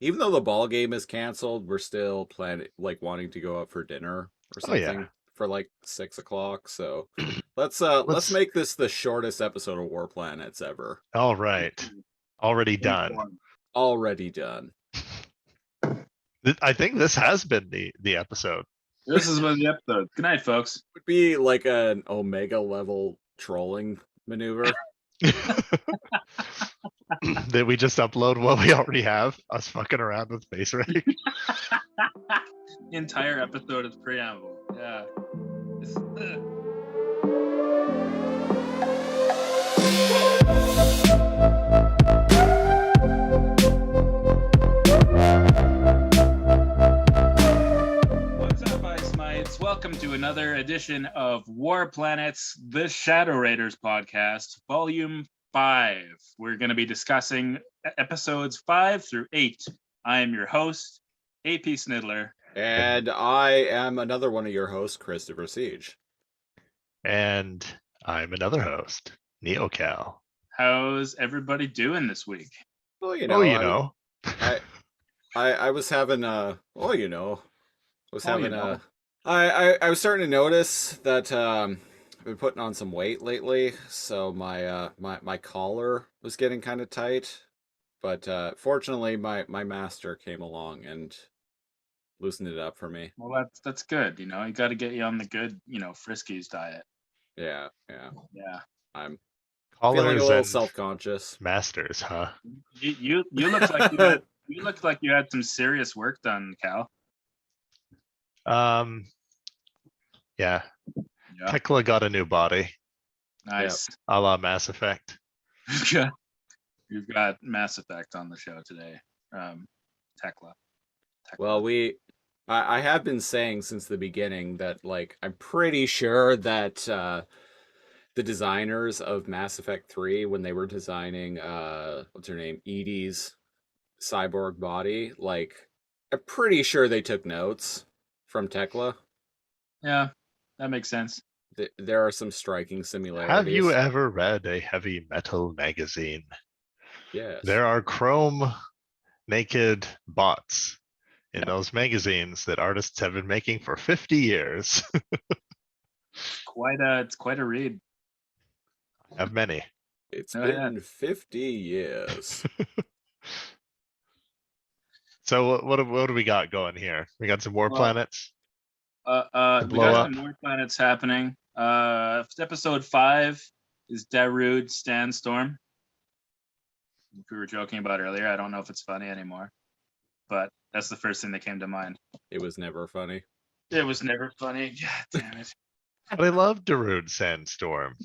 even though the ball game is canceled, we're still planning, like, wanting to go out for dinner or Oh yeah. something for like 6 o'clock. So let's Let's. make this the shortest episode of War Planets ever. All right. Already done. Already done. I think this has been the episode. This has been the episode. Good night, folks. Would be like an Omega level trolling maneuver. Did we just upload what we already have? Us fucking around with face ray. The entire episode is preamble. Yeah. What's up, Ice Mites? Welcome to another edition of War Planets, the Shadow Raiders podcast, Volume 5. We're going to be discussing episodes 5 through 8. I am your host, AP Snidler. And I am another one of your hosts, Christopher Siege. And I'm another host, NeoCal. How's everybody doing this week? Well, I was having I was I was starting to notice that I've been putting on some weight lately, so my collar was getting kind of tight. But fortunately my master came along and loosened it up for me. Well, that's good. You got to get you on the good, Friskies diet. Yeah. I'm feeling a Callers little and self-conscious. masters, huh? You look like you looked like you had some serious work done, Cal. Yeah. Yeah, Tekla got a new body, nice. a la Mass Effect. We've got Mass Effect on the show today. Tekla. Well, I have been saying since the beginning that, like, I'm pretty sure that the designers of Mass Effect 3, when they were designing what's her name, Edie's cyborg body, like, I'm pretty sure they took notes from Tekla. Yeah, that makes sense. There are some striking similarities. Have you ever read a heavy metal magazine? Yes. There are chrome naked bots in those magazines that artists have been making for 50 years. It's quite a read. I have many. It's been 50 years. So what do we got going here? We got some war planets. We got some more planets happening. Episode 5 is Darude Sandstorm. If we were joking about earlier, I don't know if it's funny anymore, but that's the first thing that came to mind. It was never funny. It was never funny. God damn it. But I love Darude Sandstorm.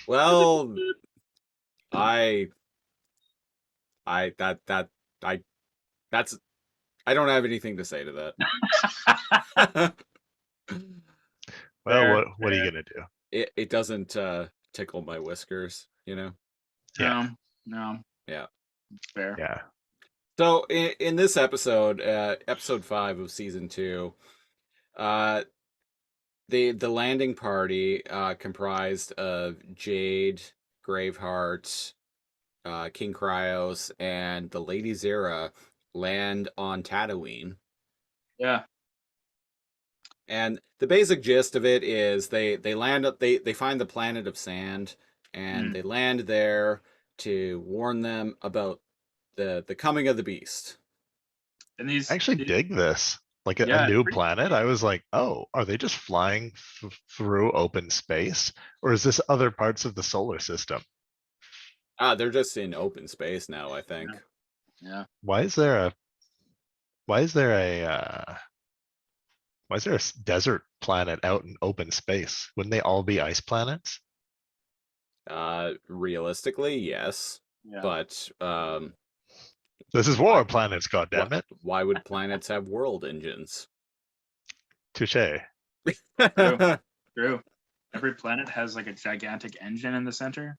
Well, I don't have anything to say to that. Well, what are you gonna do? It doesn't tickle my whiskers, Yeah. No. Yeah. Fair. Yeah. So in this episode, episode 5 of season 2, the landing party comprised of Jade, Graveheart, King Cryos, and the Lady Zira land on Tatooine. Yeah. And the basic gist of it is they land up, they find the planet of sand, and they land there to warn them about the coming of the beast. And I actually dig this. Like a new planet. I was like, oh, are they just flying through open space, or is this other parts of the solar system? They're just in open space now, I think. Yeah. Why is there a desert planet out in open space? Wouldn't they all be ice planets? Realistically, yes. Yeah. But this is war planets, goddammit. Why would planets have world engines? Touche. True. Every planet has like a gigantic engine in the center.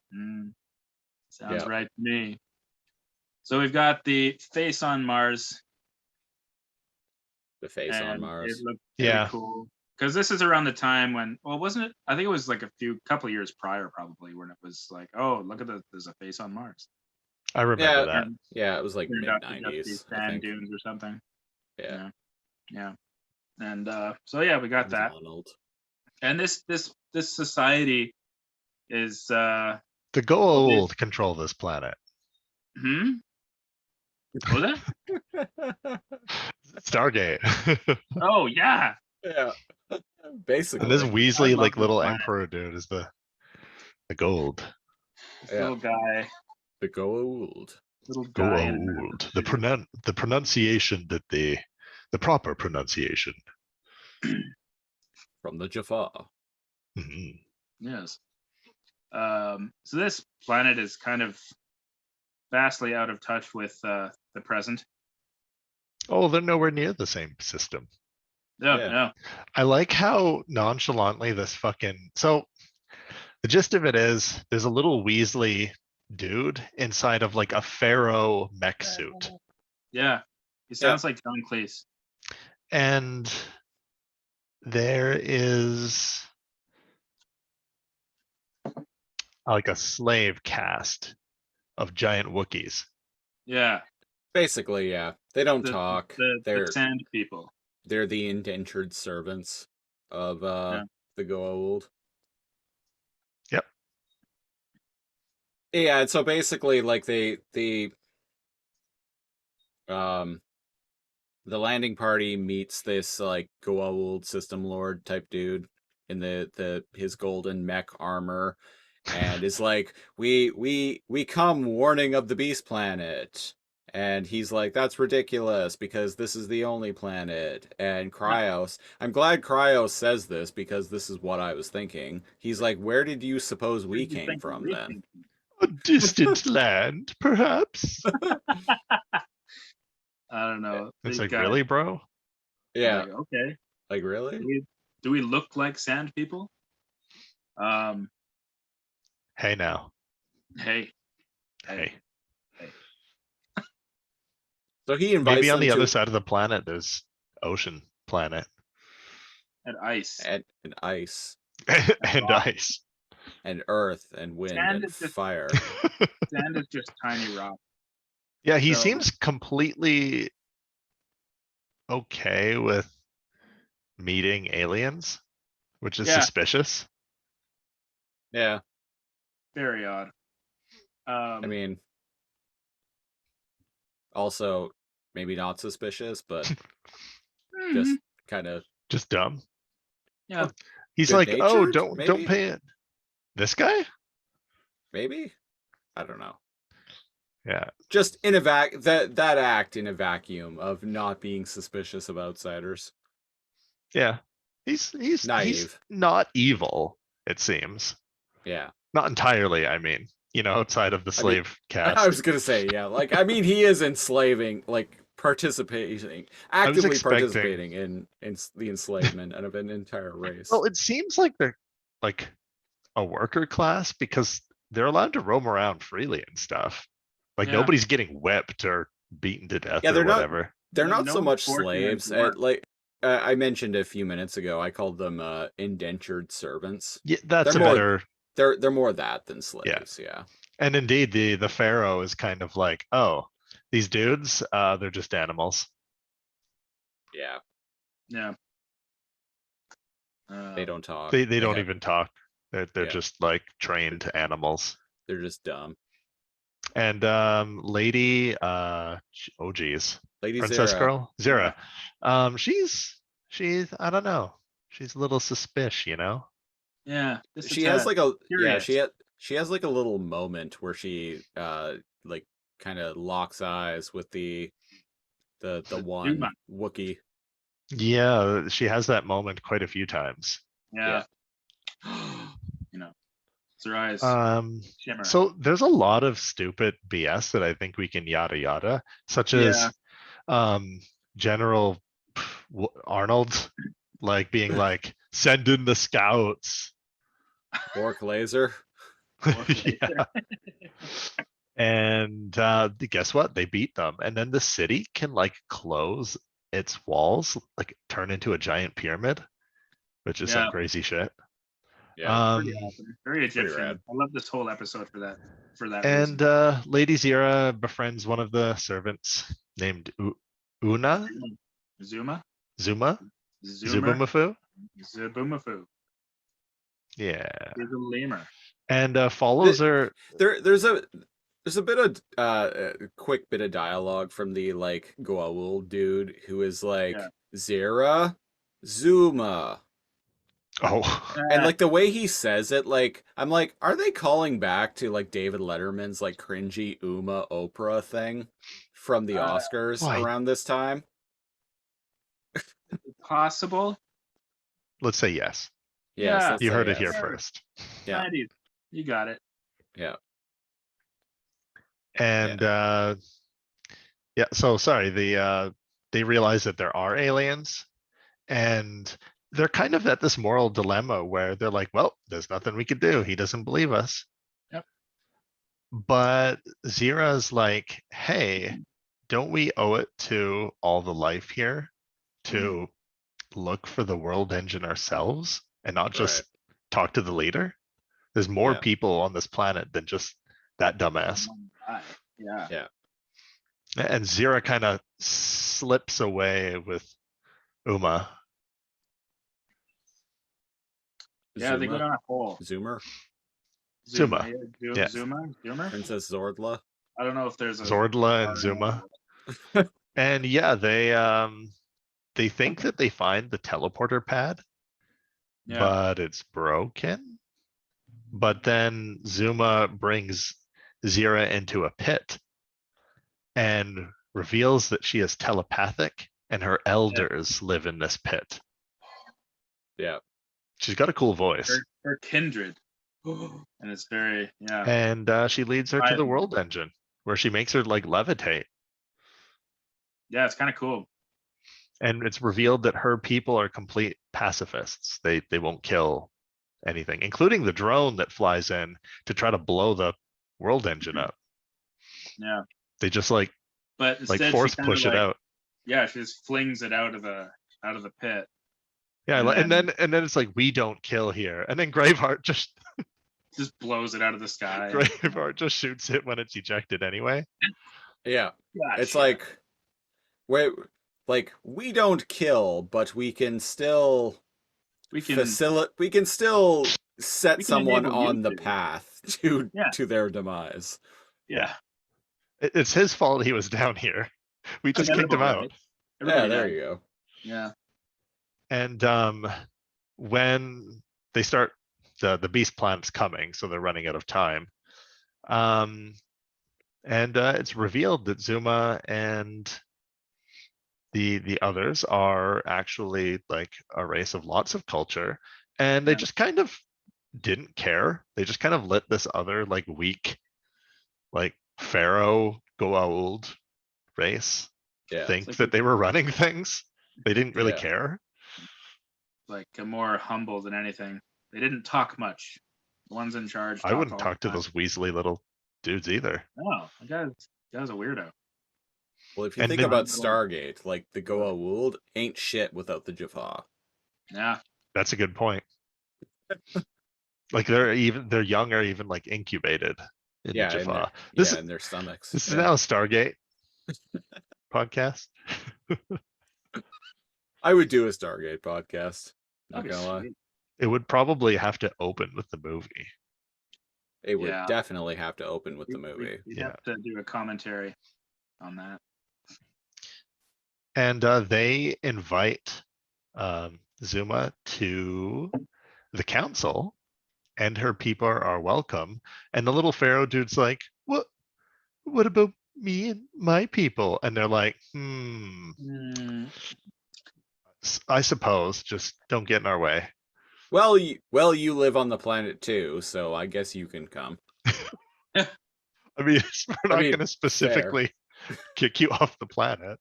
Sounds right to me. So we've got the face on Mars. The face on Mars. It looked pretty cool. Because this is around the time when, well, wasn't it? I think it was like couple of years prior, probably, when it was like, oh, look at there's a face on Mars. I remember that. And Yeah, it was like turned mid out to just be 90s, I sand think. dunes or something. Yeah. Yeah. And so yeah, we got that. Donald. And this society is The well, gold control this planet. what was that? Stargate. Oh yeah. Yeah. And Basically. this I Weasley, love like this little planet. emperor dude, is the gold. This Yeah. little guy. The gold. Little Go guy in old. The pronunciation that the proper pronunciation. From the Jaffa. Mhm. Yes. So this planet is kind of vastly out of touch with the present. Oh, they're nowhere near the same system. No, Yeah. no. I like how nonchalantly this fucking so the gist of it is there's a little Weasley dude inside of like a pharaoh mech suit. Yeah. He sounds like John Cleese. And there is like a slave caste of giant Wookiees. Yeah. Basically, yeah. They don't The talk. the They're sand people. they're the indentured servants of Yeah. the Goa'uld. Yep. Yeah, and so basically like the um the landing party meets this like Goa'uld system lord type dude in the his golden mech armor and is like we come warning of the beast planet, and he's like, that's ridiculous because this is the only planet. And Cryos, I'm glad Cryos says this because this is what I was thinking. He's like, where did you suppose we came from then? A distant land, perhaps. I don't know. It's These like, guys, really, bro? Yeah, like, okay. like really? Do we look like sand people? Hey now. Hey. Hey. So he invites Maybe on them the other to side of the planet there's ocean planet. And ice. and ice And ice. and earth and wind Sand and is just- fire. Sand is just tiny rock. Yeah, he So- seems completely okay with meeting aliens, which is Yeah. suspicious. Yeah, Very odd. I mean, also maybe not suspicious, but just kind of Just dumb. yeah. He's like, oh, good-natured, don't maybe? pay it. This guy? maybe. I don't know. Yeah. Just in that act in a vacuum of not being suspicious of outsiders. Yeah. He's Naive. not evil, it seems. Yeah. Not entirely, I mean. Outside of the I mean, slave caste. I was gonna say, yeah. Like, I mean, he is enslaving, like actively expecting- participating in the enslavement of an entire race. Well, it seems like they're like a worker class because they're allowed to roam around freely and stuff. Like Yeah. nobody's getting whipped or beaten to death Yeah, or they're not- whatever. They're No- not no so much forcing them slaves. to work. Like I mentioned a few minutes ago, I called them indentured servants. Yeah, that's They're a more- better. They're more that than slaves. Yeah. And indeed, the pharaoh is kind of like, oh, these dudes, they're just animals. Yeah. Yeah. They don't talk. They don't have- even talk. They're Yeah. just like trained animals. They're just dumb. And lady, oh geez, Lady princess Zara. girl Zara, she's I don't know, she's a little suspicious, Yeah. This She is has like a curious. she has like a little moment where she like kind of locks eyes with the one Duma. Wookiee. Yeah, she has that moment quite a few times. Yeah. It's her eyes shimmer. So there's a lot of stupid BS that I think we can yada yada, such as General Arnold like being like, send in the scouts. Bork laser. Yeah. And guess what? They beat them. And then the city can like close its walls, like turn into a giant pyramid, which is some Yeah. crazy shit. Yeah. Pretty awesome. Very pretty Egyptian. rad. I love this whole episode for that. And reason. Lady Zira befriends one of the servants named Una Zuma, Zuma Zoomer, Zubumafu. Zubumafu. Yeah, He's a lemur. and follows her. There's a bit of a quick bit of dialogue from the like Goa'uld dude who is Yeah. like Zira, Zuma, Oh, and like the way he says it, like I'm like, are they calling back to like David Letterman's like cringy Uma Oprah thing from the Oscars Why? around this time? Possible. let's say yes. Yes, Yeah. let's You say heard it yes. here first. Yeah. You got it. Yeah. And yeah, so sorry, they realize that there are aliens, and they're kind of at this moral dilemma where they're like, well, there's nothing we could do. He doesn't believe us. Yep. But Zira's like, hey, don't we owe it to all the life here to look for the world engine ourselves and not just talk to the leader? There's more Yeah. people on this planet than just that dumbass. Yeah. Yeah. And Zira kind of slips away with Uma. Yeah, they go down a hole. Zoomer, Zuma. Yeah, Yeah. Zoomer. Princess Zordla. I don't know if there's a Zordla and Zuma. And yeah, they think that they find the teleporter pad, Yeah. but it's broken. But then Zuma brings Zira into a pit and reveals that she is telepathic and her elders live in this pit. Yeah. She's got a cool voice. Her kindred. And it's very, yeah. And she leads her to the world engine where she makes her like levitate. Yeah, it's kind of cool. And it's revealed that her people are complete pacifists. They won't kill anything, including the drone that flies in to try to blow the world engine up. Yeah. They just like instead force she kinda push it out. Yeah, she just flings it out of the pit. Yeah, And and then it's like, we don't kill here. And then Graveheart just blows it out of the sky. Graveheart just shoots it when it's ejected anyway. Yeah. Gosh, It's like, wait, like we don't kill, but we can still we can still set we can someone enable you on the to. path to their demise. Yeah. It's his fault he was down here. We just kicked him out. Yeah, there you go. Yeah. And when they start, the beast planet's coming, so they're running out of time. And it's revealed that Zuma and the others are actually like a race of lots of culture, and they just kind of didn't care. They just kind of let this other like weak, like Pharaoh Goa'uld race think like that they were running things. They didn't really care. Like more humble than anything. They didn't talk much. The ones in charge. I wouldn't talk to those weaselly little dudes either. No, that guy's a weirdo. Well, if you think about Stargate, like the Goa'uld ain't shit without the Jaffa. Yeah. That's a good point. Like they're young or even like incubated in the Jaffa. In their stomachs. This is now a Stargate podcast. I would do a Stargate podcast. Not gonna lie. It would probably have to open with the movie. It would definitely have to open with the movie. You'd have to do a commentary on that. And they invite Zuma to the council, and her people are welcome. And the little Pharaoh dude's like, "What about me and my people?" And they're like, I suppose, just don't get in our way. Well, you live on the planet too, so I guess you can come. I mean, we're not going to specifically kick you off the planet.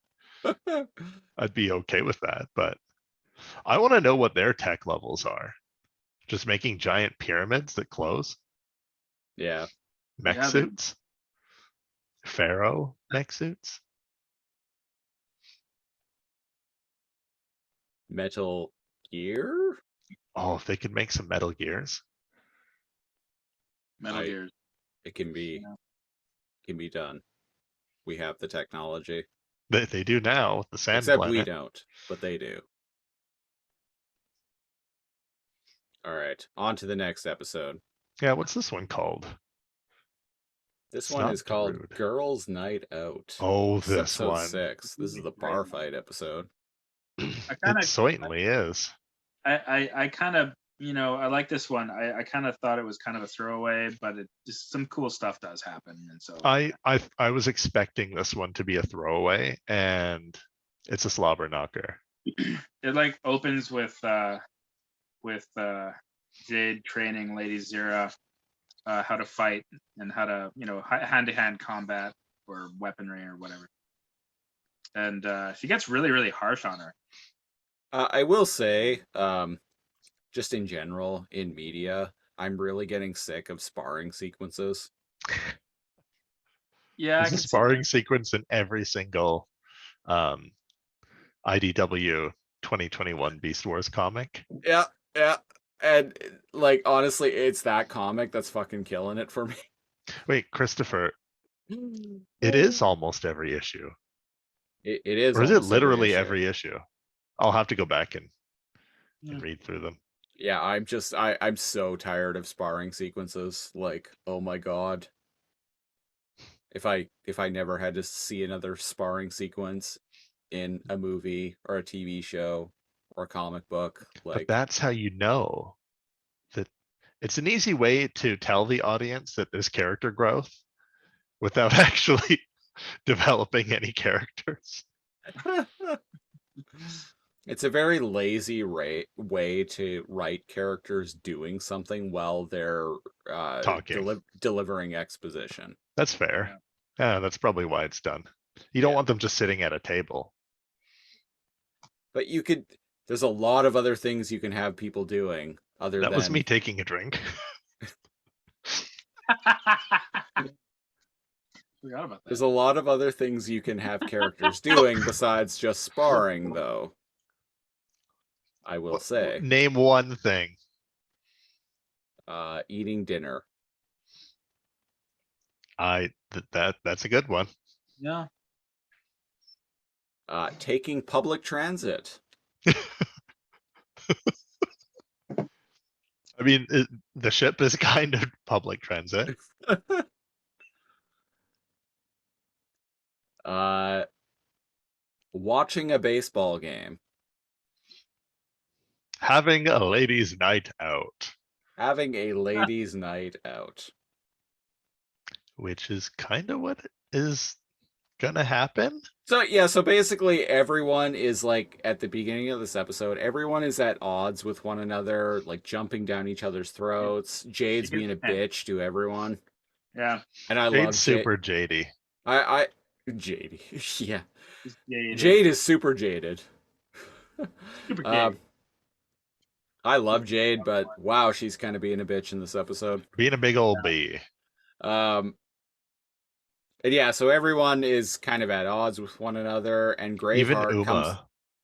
I'd be okay with that, but I want to know what their tech levels are. Just making giant pyramids that close? Yeah. Mech suits? Pharaoh mech suits? Metal Gear? Oh, if they could make some Metal Gears. Metal I- Gear. It can be done. We have the technology. They do now with the Sand Except we Planet. don't, but they do. All right, on to the next episode. Yeah, what's this one called? This It's one not is called Rude. Girls' Night Out. Oh, This is this episode one. 6. This is the bar fight episode. It certainly is. I kind of, I like this one. I kind of thought it was kind of a throwaway, but it just some cool stuff does happen, and so I was expecting this one to be a throwaway, and it's a slobber knocker. it like opens with Jade training Lady Zira how to fight and how to hand-to-hand combat or weaponry or whatever, and she gets really harsh on her. I will say, just in general, in media, I'm really getting sick of sparring sequences. Yeah, I There's a can see sparring that. sequence in every single IDW 2021 Beast Wars comic. Yeah, yeah. And, like, honestly, it's that comic that's fucking killing it for me. Wait, Christopher, it is almost every issue. It is Or is it almost literally issue. every issue? I'll have to go back and Yeah. read through them. Yeah, I'm so tired of sparring sequences. Like, oh my god. If I never had to see another sparring sequence in a movie or a TV show or a comic book, But like that's how you know that it's an easy way to tell the audience that there's character growth without actually developing any characters. it's a very lazy way to write characters doing something while they're Talking. delivering exposition. That's fair. Yeah, that's probably why it's done. You don't want them just sitting at a table. But there's a lot of other things you can have people doing other That than was me taking a drink. Forgot about that. There's a lot of other things you can have characters doing besides just sparring, though. I will say. Name one thing. Eating dinner. That's a good one. Yeah. Taking public transit. I mean, the ship is kind of public transit. Watching a baseball game. Having a ladies' night out. Having a ladies' night out. Which is kind of what is gonna happen. So basically everyone is like, at the beginning of this episode, everyone is at odds with one another, like jumping down each other's throats. Jade's being a bitch to everyone. Yeah. And I Jade's love super jadey. Jade. Yeah. Jaded. Jade is super jaded. Super gay. I love Jade, but wow, she's kind of being a bitch in this episode. Being a big old bee. And yeah, so everyone is kind of at odds with one another, and Even Graveheart Uma. comes.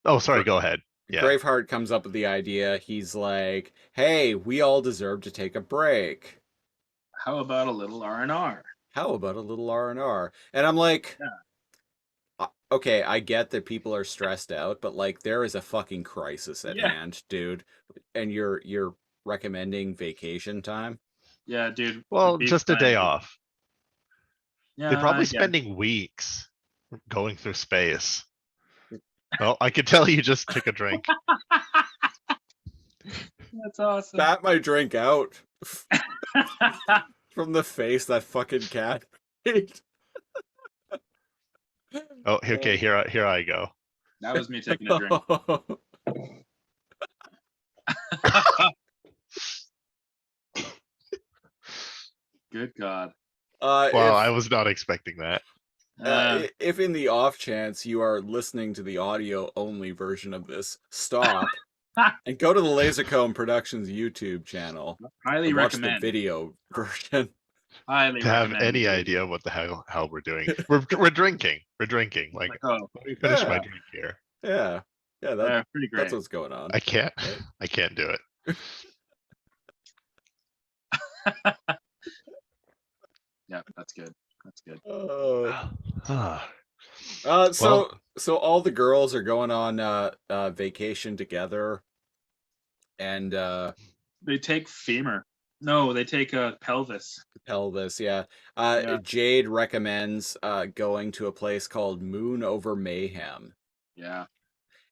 Oh, sorry, go ahead. Yeah. Graveheart comes up with the idea. He's like, "Hey, we all deserve to take a break. How about a little R&R? How about a little R&R?" And I'm like, okay, I get that people are stressed out, but like, there is a fucking crisis at hand, dude. And you're recommending vacation time? Yeah, dude. Well, just a day off. Yeah, They're probably I spending weeks going through space. Well, I could tell you just took a drink. That's awesome. Spat my drink out from the face that fucking cat made. Oh, okay, here I go. That was me taking a drink. Good God. Well, I was not expecting that. If in the off chance you are listening to the audio only version of this, stop and go to the Lasercomb Productions YouTube channel. Highly and watch recommend the video version. Highly To have recommend any it. idea what the hell we're doing. We're drinking. We're drinking. Like, oh, let me finish my Yeah. drink here. Yeah, pretty great. that's what's going on. I can't do it. Yeah, that's good. That's good. Ah, So well, all the girls are going on vacation together, and They take femur. No, they take a pelvis. pelvis. Yeah. Yeah, Jade recommends going to a place called Moon Over Mayhem. yeah,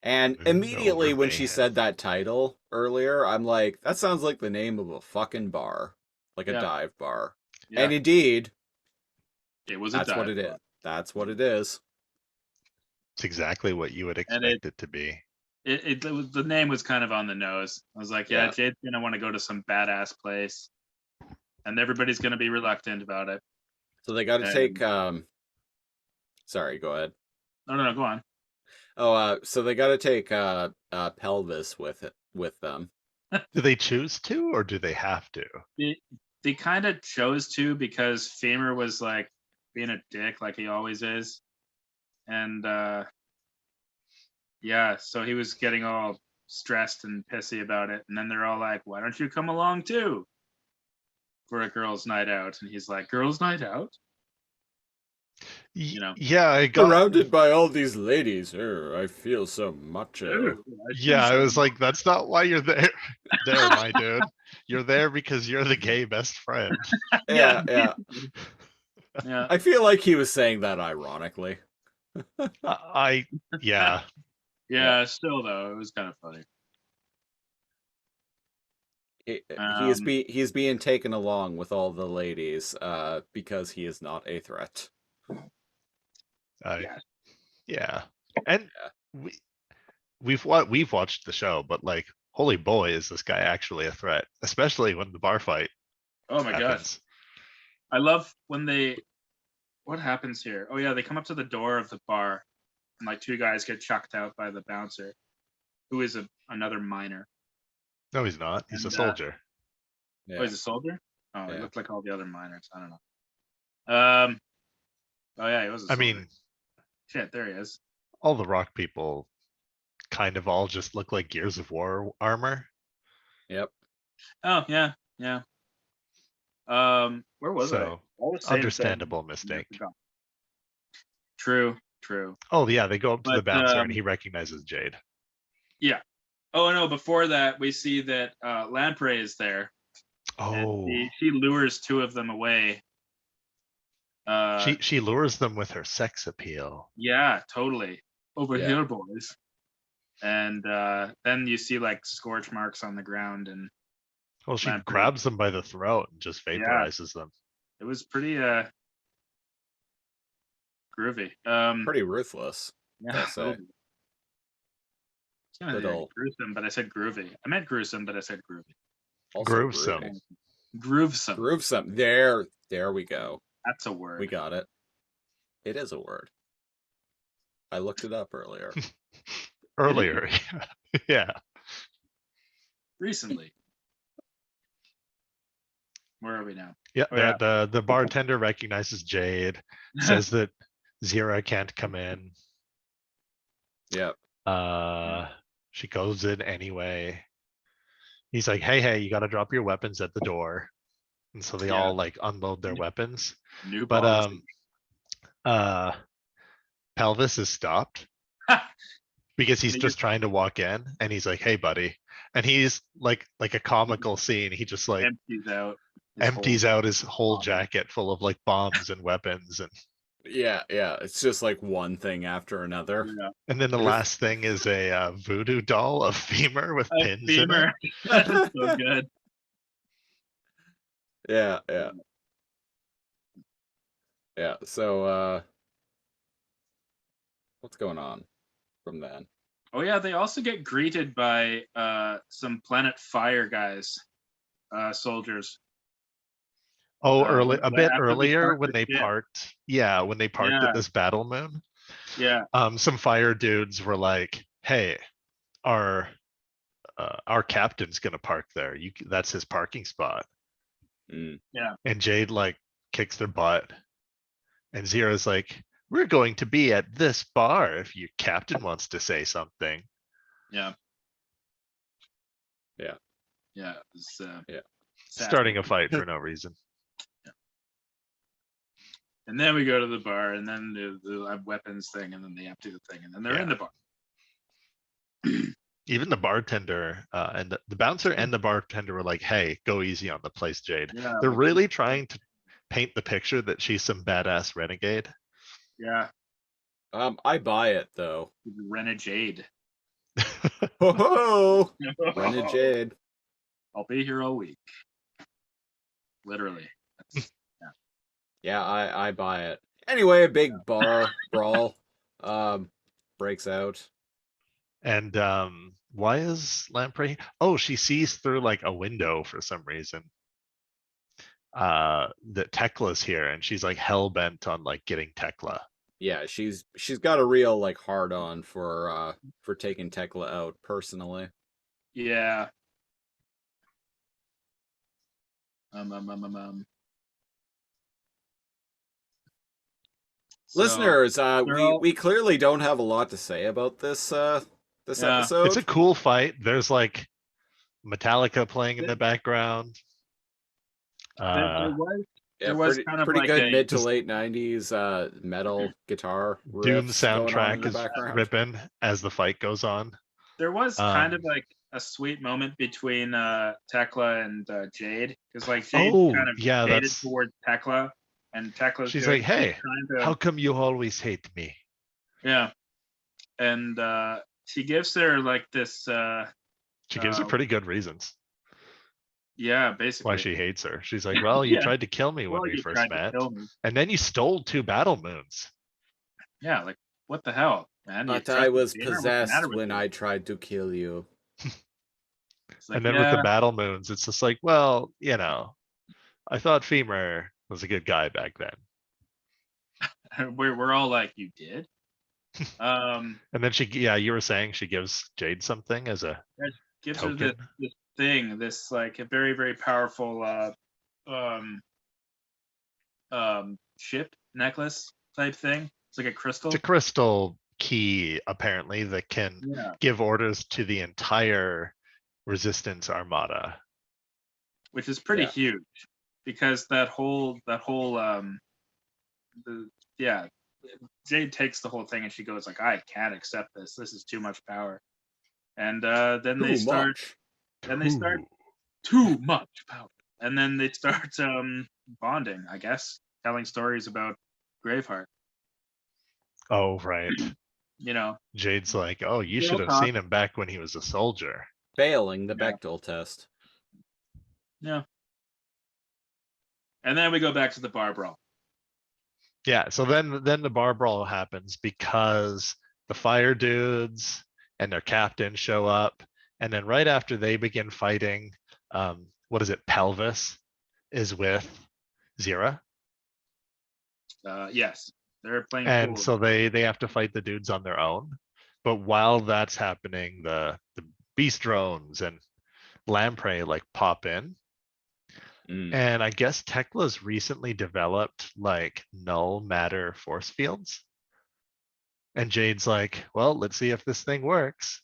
And Moon immediately over when she mayhem. said that title earlier, I'm like, that sounds like the name of a fucking bar, like a yeah, dive bar. yeah. And indeed, It was a that's what dive it is. bar, That's what it is. It's exactly what you would and expect it to be. it was, the name was kind of on the nose. I was like, yeah, Yeah. Jade's gonna want to go to some badass place, and everybody's gonna be reluctant about it. So they got to take. And Sorry, go ahead. no, go on. Oh, so they got to take pelvis with them. Do they choose to, or do they have to? They kind of chose to because Femur was like being a dick, like he always is, and yeah, so he was getting all stressed and pissy about it, and then they're all like, "Why don't you come along too for a girls' night out?" And he's like, "Girls' night out?" You know? Yeah, I got. Surrounded by all these ladies, I feel so macho. Ooh, I Yeah, think I so. was like, that's not why you're there, there, my dude. You're there because you're the gay best friend. Yeah, Yeah. yeah, I feel like he was saying that ironically. I, yeah, yeah. Still though, it was kind of funny. Um, He's being taken along with all the ladies because he is not a threat. I, yeah, yeah. And Yeah. we've watched the show, but like, holy boy, is this guy actually a threat? Especially when the bar fight oh my gosh, happens. I love when they. What happens here? Oh yeah, they come up to the door of the bar, and like two guys get chucked out by the bouncer, who is another minor. No, he's not. He's a And soldier. oh, Yeah. he's a soldier. Oh, he Yeah. looked like all the other miners. I don't know. Oh yeah, he was a I soldier. mean, Shit, there he is. all the rock people kind of all just look like Gears of War armor. Yep. Oh yeah, yeah. Where was I? So, was saying something. understandable I mistake. forgot. True, true. Oh yeah, they go up to the But bouncer and he recognizes Jade. yeah. Oh no, before that, we see that Lamprey is there, and Oh, she lures two of them away. she lures them with her sex appeal. Yeah, totally. Over Yeah. here, boys. And then you see like scorch marks on the ground, and Well, she Lamprey. grabs them by the throat and just Yeah. vaporizes them. It was pretty groovy. Pretty ruthless. Yeah, I'll say. I was gonna say gruesome, but I said groovy. I meant gruesome, but I said groovy. Also Groovesome. groovy. Groovesome. Groovesome. There we go. That's a word. We got it. It is a word. I looked it up earlier. Earlier, yeah. Recently. Where are we now? Yeah, Oh, yeah. the bartender recognizes Jade, says that Zira can't come in. Yep. She goes in anyway. He's like, hey, you got to drop your weapons at the door. And so they Yeah. all like unload their weapons. New But policy. Pelvis is stopped because he's He just trying to walk in, and he's like, hey buddy. And he's like a comical scene. He just like empties out his whole body. jacket full of like bombs and weapons, and Yeah. It's just like one thing after another. Yeah. and then the last thing is a voodoo doll of femur with A pins femur. That's so good. Yeah. So what's going on from then? Oh yeah, they also get greeted by some Planet Fire guys, soldiers. Oh, a bit earlier when they parked. Yeah, when they parked Yeah. at this battle moon. Yeah. Some fire dudes were like, "Hey, our captain's gonna park there. That's his parking spot." Mm. Yeah. And Jade like kicks their butt, and Zira's like, "We're going to be at this bar if your captain wants to say something." Yeah. Yeah, it was, Yeah. Starting a sassy. fight for no reason. And then we go to the bar, and then the weapons thing, and then they empty the thing, and then they're in Yeah. the bar. Even the bartender and the bouncer and the bartender were like, "Hey, go easy on the place, Jade." Yeah, They're like, really trying to paint the picture that she's some badass renegade. yeah, I buy it though. renegade. Ho ho! Renegade. I'll be here all week. Literally. That's, Yeah, I buy it. Anyway, a big bar brawl breaks out. And why is Lamprey? Oh, she sees through like a window for some reason. That Tekla's here, and she's like hell bent on like getting Tekla. Yeah, she's got a real like hard on for taking Tekla out personally. yeah. So, Listeners, they're all, we clearly don't have a lot to say about this yeah. It's episode. a cool fight. There's like Metallica playing in the background. There was Yeah, kind of pretty like good a mid to Just late '90s metal guitar Doom riffs going on in soundtrack the is background. ripping as the fight goes on. there was kind of Um, like a sweet moment between Tekla and Jade, because like Jade oh kind of yeah, jaded that's. towards Tekla, and Tekla's She's doing like, she's "Hey, trying how to, come you always hate me?" yeah, and she gives her like this She gives her uh pretty good reasons yeah, why basically. she hates her. She's like, "Well, you Yeah, tried to kill me when well, we you first tried to met, kill me. and then you stole 2 battle moons." Yeah, like what the hell, man? You But I trust the was gamer? What's the matter possessed with when you? I tried to kill you. It's like, And then with the yeah, battle moons, it's just like, well, I thought Femur was a good guy back then. we're all like, you did. And then you were saying she gives Jade something as a That gives her token. this thing, this like a very very powerful um ship necklace type thing. It's like a It's a crystal. crystal key, apparently, that can Yeah, give orders to the entire Resistance Armada. which is pretty Yeah. huge, because that whole the yeah, Jade takes the whole thing and she goes like, I can't accept this. This is too much power. And then they Too start much. Ooh. too much power. And then they start bonding, I guess, telling stories about Graveheart. Oh, right. You know, Jade's like, oh, you girl should have talk. seen him back when he was a soldier. Failing the Yeah. Bechdel test. Yeah. And then we go back to the bar brawl. Yeah, so then the bar brawl happens because the fire dudes and their captain show up, and then right after they begin fighting, what is it? Pelvis is with Zira, Yes, they're playing and pool. so they have to fight the dudes on their own. But while that's happening, the beast drones and lamprey like pop in. Mm. And I guess Tekla's recently developed like null matter force fields. And Jade's like, well, let's see if this thing works.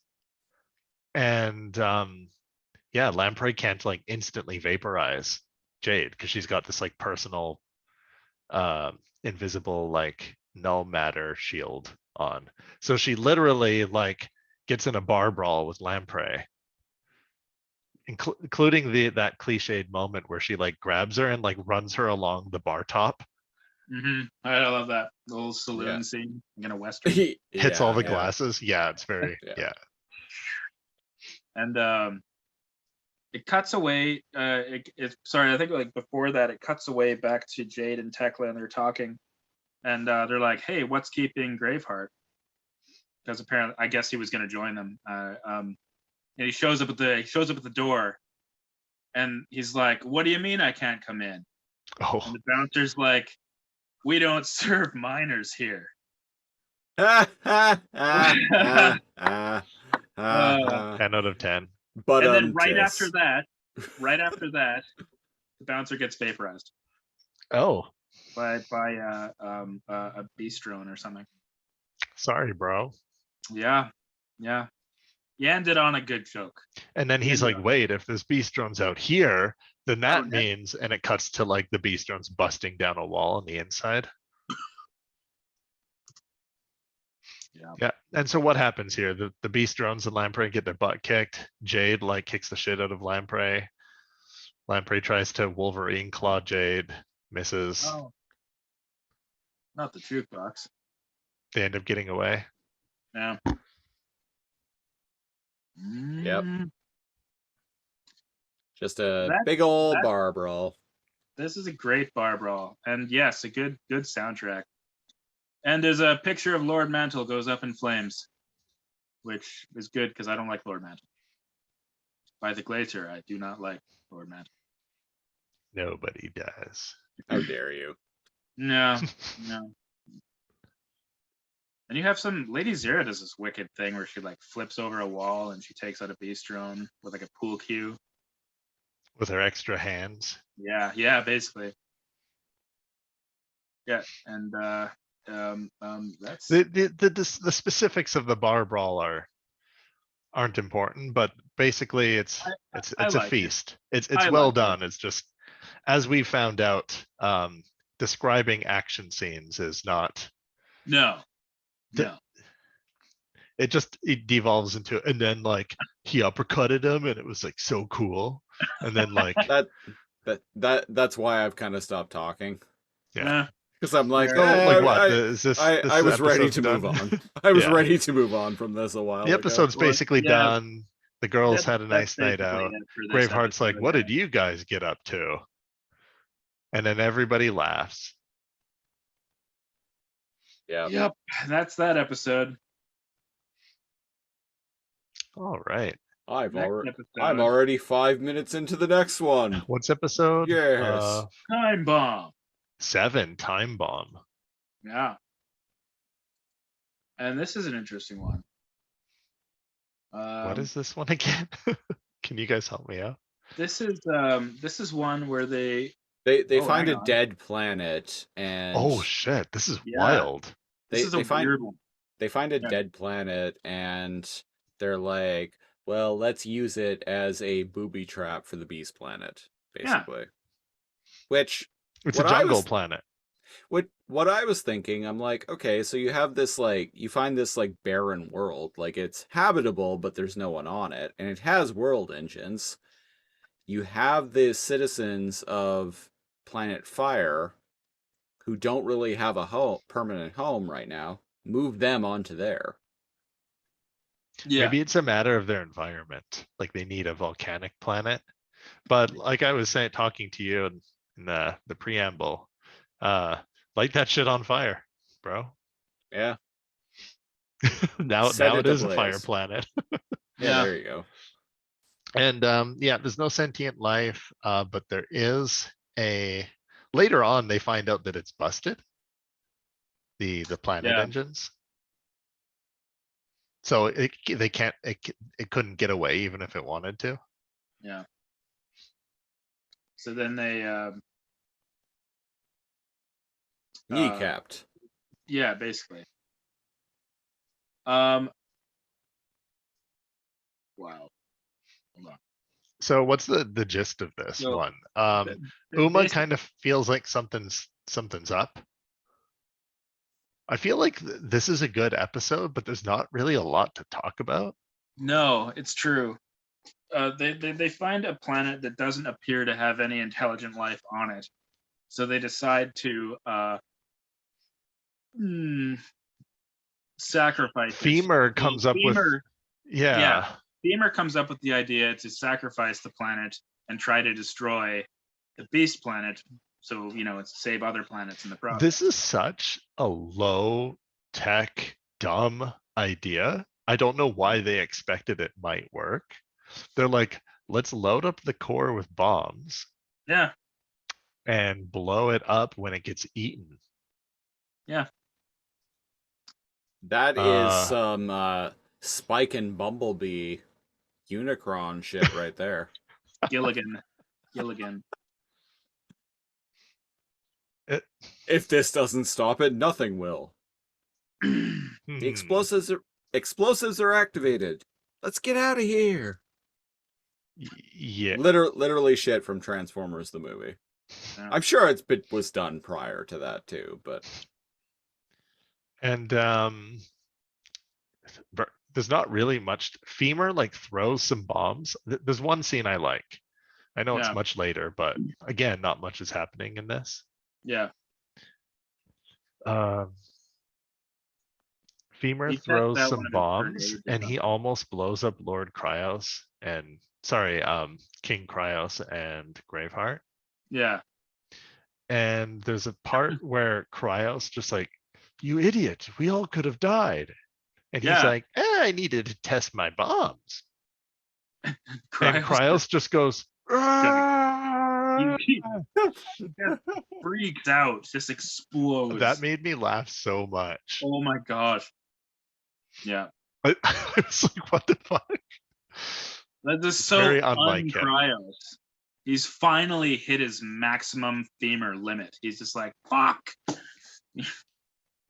And yeah, Lamprey can't like instantly vaporize Jade because she's got this like personal invisible like null matter shield on. So she literally like gets in a bar brawl with Lamprey. Including that cliched moment where she like grabs her and like runs her along the bar top, I love that little saloon Yeah. scene in a western. hits all Yeah, the yeah. glasses. Yeah, it's very Yeah. yeah. And it cuts away. Sorry, I think like before that, it cuts away back to Jade and Tekla, and they're talking, and they're like, "Hey, what's keeping Graveheart?" Because apparently, I guess he was going to join them. And he shows up at the door, and he's like, "What do you mean I can't come in?" And Oh, the bouncer's like, "We don't serve minors here." Ha, ha, ha, ha, ha, Uh, ha. 10 out of 10. But and then right after tis. that, the bouncer gets vaporized Oh, by a beast drone or something. sorry, bro. Yeah, yeah. You ended on a good joke. And then he's Yeah. like, wait, if this beast drone's out here, then Oh, that means, and it cuts to like the beast drone's busting down a wall on the inside. Yeah. And so what happens here? The beast drones and Lamprey get their butt kicked. Jade like kicks the shit out of Lamprey. Lamprey tries to Wolverine claw Jade, misses. Oh, not the jukebox. They end up getting away. Yeah. Yep. Mm, Just a That- big old that- bar brawl. This is a great bar brawl, and yes, a good soundtrack. And there's a picture of Lord Mantle goes up in flames, which is good because I don't like Lord Mantle. By the Glacier, I do not like Lord Mantle. Nobody does. How dare you? No, no. And you have some Lady Zera does this wicked thing where she like flips over a wall and she takes out a beast drone with like a pool cue. With her extra hands. Yeah, basically. Yeah, and that's The specifics of the bar brawl aren't important, but basically it's I a like it. feast. It's I well like it. done. It's just, as we found out, describing action scenes is not. no. It devolves into, and then like he uppercutted him and it was like so cool, and then like That's why I've kind of stopped talking. Yeah. Because I'm like, Yeah. so like what I, is this? I was ready to episode's move done? on. I was Yeah. ready to move on from this a while The ago. episode's Well, basically yeah. done. The girls That- had a that's nice night basically out. it for this Braveheart's like, episode, what yeah. did you guys get up to? And then everybody laughs. Yeah. Yep, that's that episode. All right. Next I'm episode, already 5 minutes into the next one. What's episode? Yes. Time Bomb. 7, Time Bomb. Yeah. And this is an interesting one. What is this one again? Can you guys help me out? This is one where they They Oh, find hang a on. dead planet and Oh shit, this is Yeah. wild. this is a find weird one. they find a Yeah. dead planet and they're like, well, let's use it as a booby trap for the beast planet, Yeah. basically. Which It's what a I jungle was- planet. what I was thinking, I'm like, okay, so you have this like you find this like barren world, like it's habitable, but there's no one on it, and it has world engines. You have the citizens of Planet Fire who don't really have a permanent home right now. Move them onto there. Yeah. Maybe it's a matter of their environment. Like they need a volcanic planet. But like I was saying, talking to you in the preamble, light that shit on fire, bro. Yeah. now Set it it is a fire ablaze. planet. Yeah, there you go. And yeah, there's no sentient life, but there is a. Later on, they find out that it's busted. The planet Yeah. engines. So it couldn't get away even if it wanted to. Yeah. So then they Kneecapped. yeah, basically. Wow. Hold on. So what's the gist of this So, one? Th- Uma this- kind of feels like something's up. I feel like this is a good episode, but there's not really a lot to talk about. No, it's true. They find a planet that doesn't appear to have any intelligent life on it, so they decide to sacrifice it. Femur comes up with Femur- yeah. Femur comes up with the idea to sacrifice the planet and try to destroy the beast planet, so it's save other planets in the process. This is such a low tech, dumb idea. I don't know why they expected it might work. They're like, let's load up the core with bombs Yeah, and blow it up when it gets eaten. That is Uh, some Spike and Bumblebee Unicron shit right there. Gilligan. If this doesn't stop it, nothing will. The hmm. explosives are activated. let's get out of here. Yeah. Literally shit from Transformers the movie. Yeah. I'm sure it was done prior to that too, but And there's not really much. Femur like throws some bombs. There's one scene I like. I know it's Yeah. much later, but again, not much is happening in this. Yeah. Femur He tests throws out one some of his bombs grenades or and he something. almost blows up Lord Kryos and sorry, King Kryos and Graveheart. Yeah. And there's a part where Kryos just like, you idiot, we all could have died. And he's Yeah. like, I needed to test my bombs. And Cryos Kryos just goes, he just freaked out, just explodes. that made me laugh so much. Oh my gosh. Yeah. I was like, what the fuck? That is It's so very unlike him. un-Cryos. He's finally hit his maximum femur limit. He's just like, fuck. And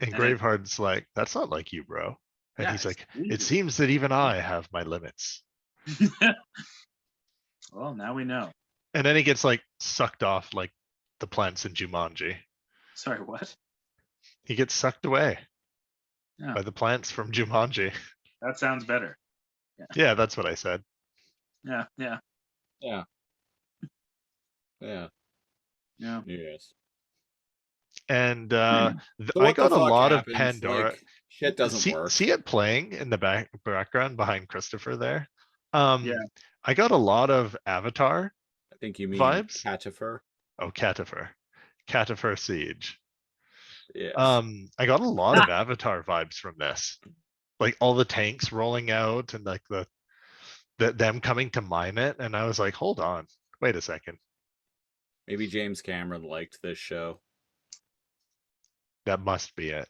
And Graveheart's like, that's not like you, bro. And Yeah, he's like, it's it seems that even I have my limits. Well, now we know. And then he gets like sucked off like the plants in Jumanji. Sorry, what? He gets sucked away Yeah. by the plants from Jumanji. That sounds better. Yeah, that's what I said. Yeah, yeah, yeah. Yeah. yeah. Yes. And So I what the got a fuck lot of happens? Pandora. Like, shit doesn't work. See it playing in the background behind Christopher there. Yeah. I got a lot of Avatar I think you mean vibes. Catifer. Oh, Catifer Siege. Yes. I got a lot of Avatar vibes from this, like all the tanks rolling out and like them coming to mine it, and I was like, hold on, wait a second, Maybe James Cameron liked this show. that must be it.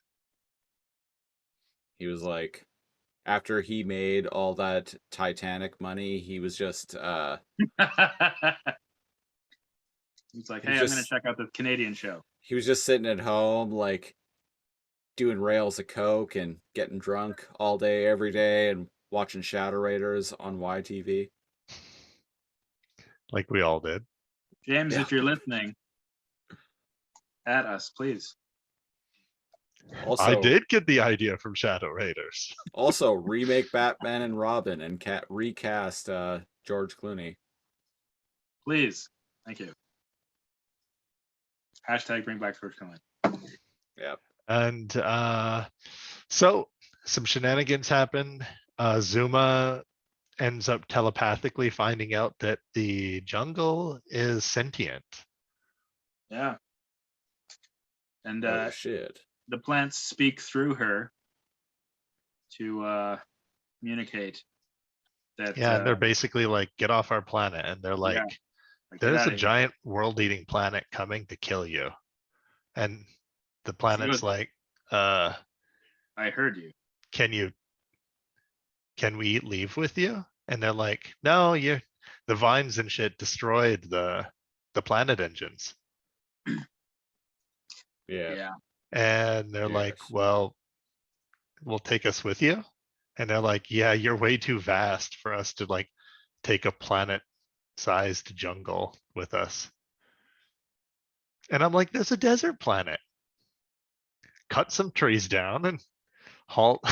He was like, after he made all that Titanic money, he was just He's like, He's hey, I'm gonna just- check out the Canadian show. he was just sitting at home, like doing rails of coke and getting drunk all day, every day, and watching Shadow Raiders on YTV. Like we all did. James, Yeah. if you're listening, at us, please. Also, I did get the idea from Shadow Raiders. Also, remake Batman and Robin and recast George Clooney. Please. Thank you. Hashtag bring back George Clooney. Yeah. And so some shenanigans happen. Zuma ends up telepathically finding out that the jungle is sentient. Yeah. And Oh shit. the plants speak through her to communicate that. Yeah, and they're basically like, get off our planet. And they're like, like, get there's outta a here. giant world-eating planet coming to kill you. And the planet's goes- like, I heard you. can we leave with you? And they're like, no, the vines and shit destroyed the planet engines. Yeah. Yeah. And they're like, Yes. well, we'll take us with you. And they're like, yeah, you're way too vast for us to like take a planet-sized jungle with us. And I'm like, there's a desert planet. Cut some trees down and halt.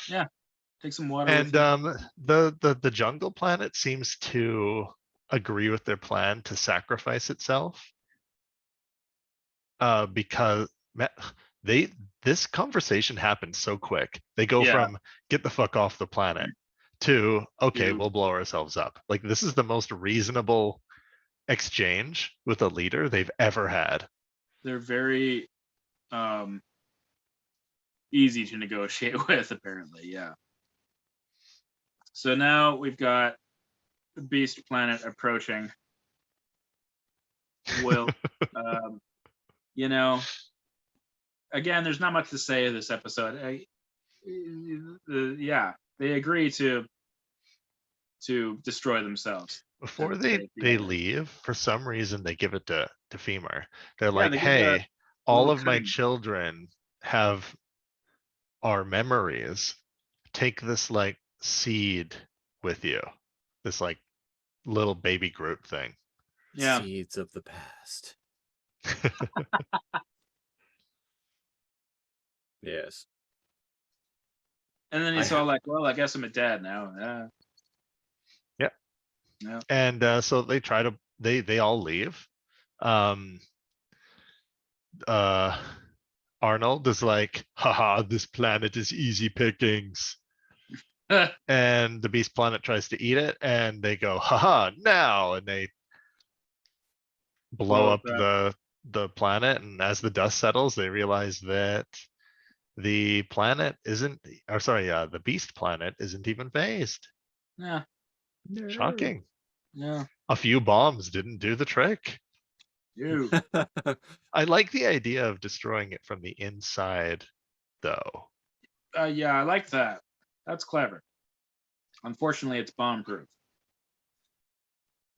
Take some water. And with you. the jungle planet seems to agree with their plan to sacrifice itself. Because this conversation happens so quick. They go Yeah. from get the fuck off the planet to okay, To- we'll blow ourselves up. Like this is the most reasonable exchange with a leader they've ever had. They're very easy to negotiate with, apparently. Yeah. So now we've got the Beast Planet approaching. Will, you know, again, there's not much to say of this episode. Yeah, they agree to destroy themselves. Before They- they leave, for some reason they give it to Femur. They're Yeah, like, they give the hey, all little of my cream. children have our memories. Take this like seed with you. This like little baby Groot thing. Yeah. Seeds of the past. Yes. And then he's I all like, "Well, I guess I'm a dad now." Yeah. Yeah. And so they try to they all leave. Um uh Arnold is like, haha, this planet is easy pickings. And the beast planet tries to eat it, and they go, haha, now, and they blow Blow up up that. the planet. And as the dust settles, they realize that the planet isn't, or sorry, the beast planet isn't even phased. Yeah. Shocking. Yeah. A few bombs didn't do the trick. You. I like the idea of destroying it from the inside, though. Yeah, I like that. That's clever. Unfortunately, it's bomb proof.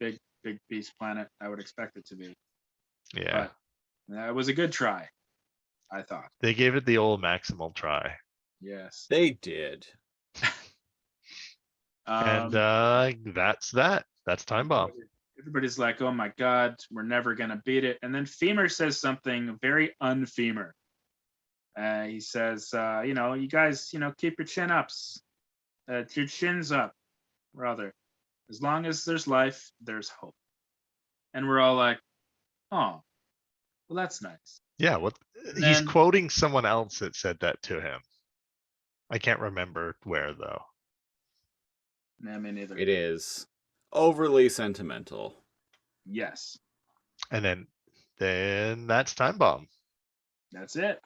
Big beast planet. I would expect it to be. Yeah. But it was a good try, I thought. They gave it the old maximal try. Yes. They did. And Um, that's that. That's Time Bomb. Everybody's like, "Oh my God, we're never gonna beat it." And then Femur says something very un-Femur. He says, "You guys, keep your chin ups, your chins up, rather. As long as there's life, there's hope." And we're all like, "Oh, well, that's nice." Yeah, what And he's then, quoting someone else that said that to him. I can't remember where though. nah, me neither. It is overly sentimental. Yes, And then that's Time Bomb. that's it.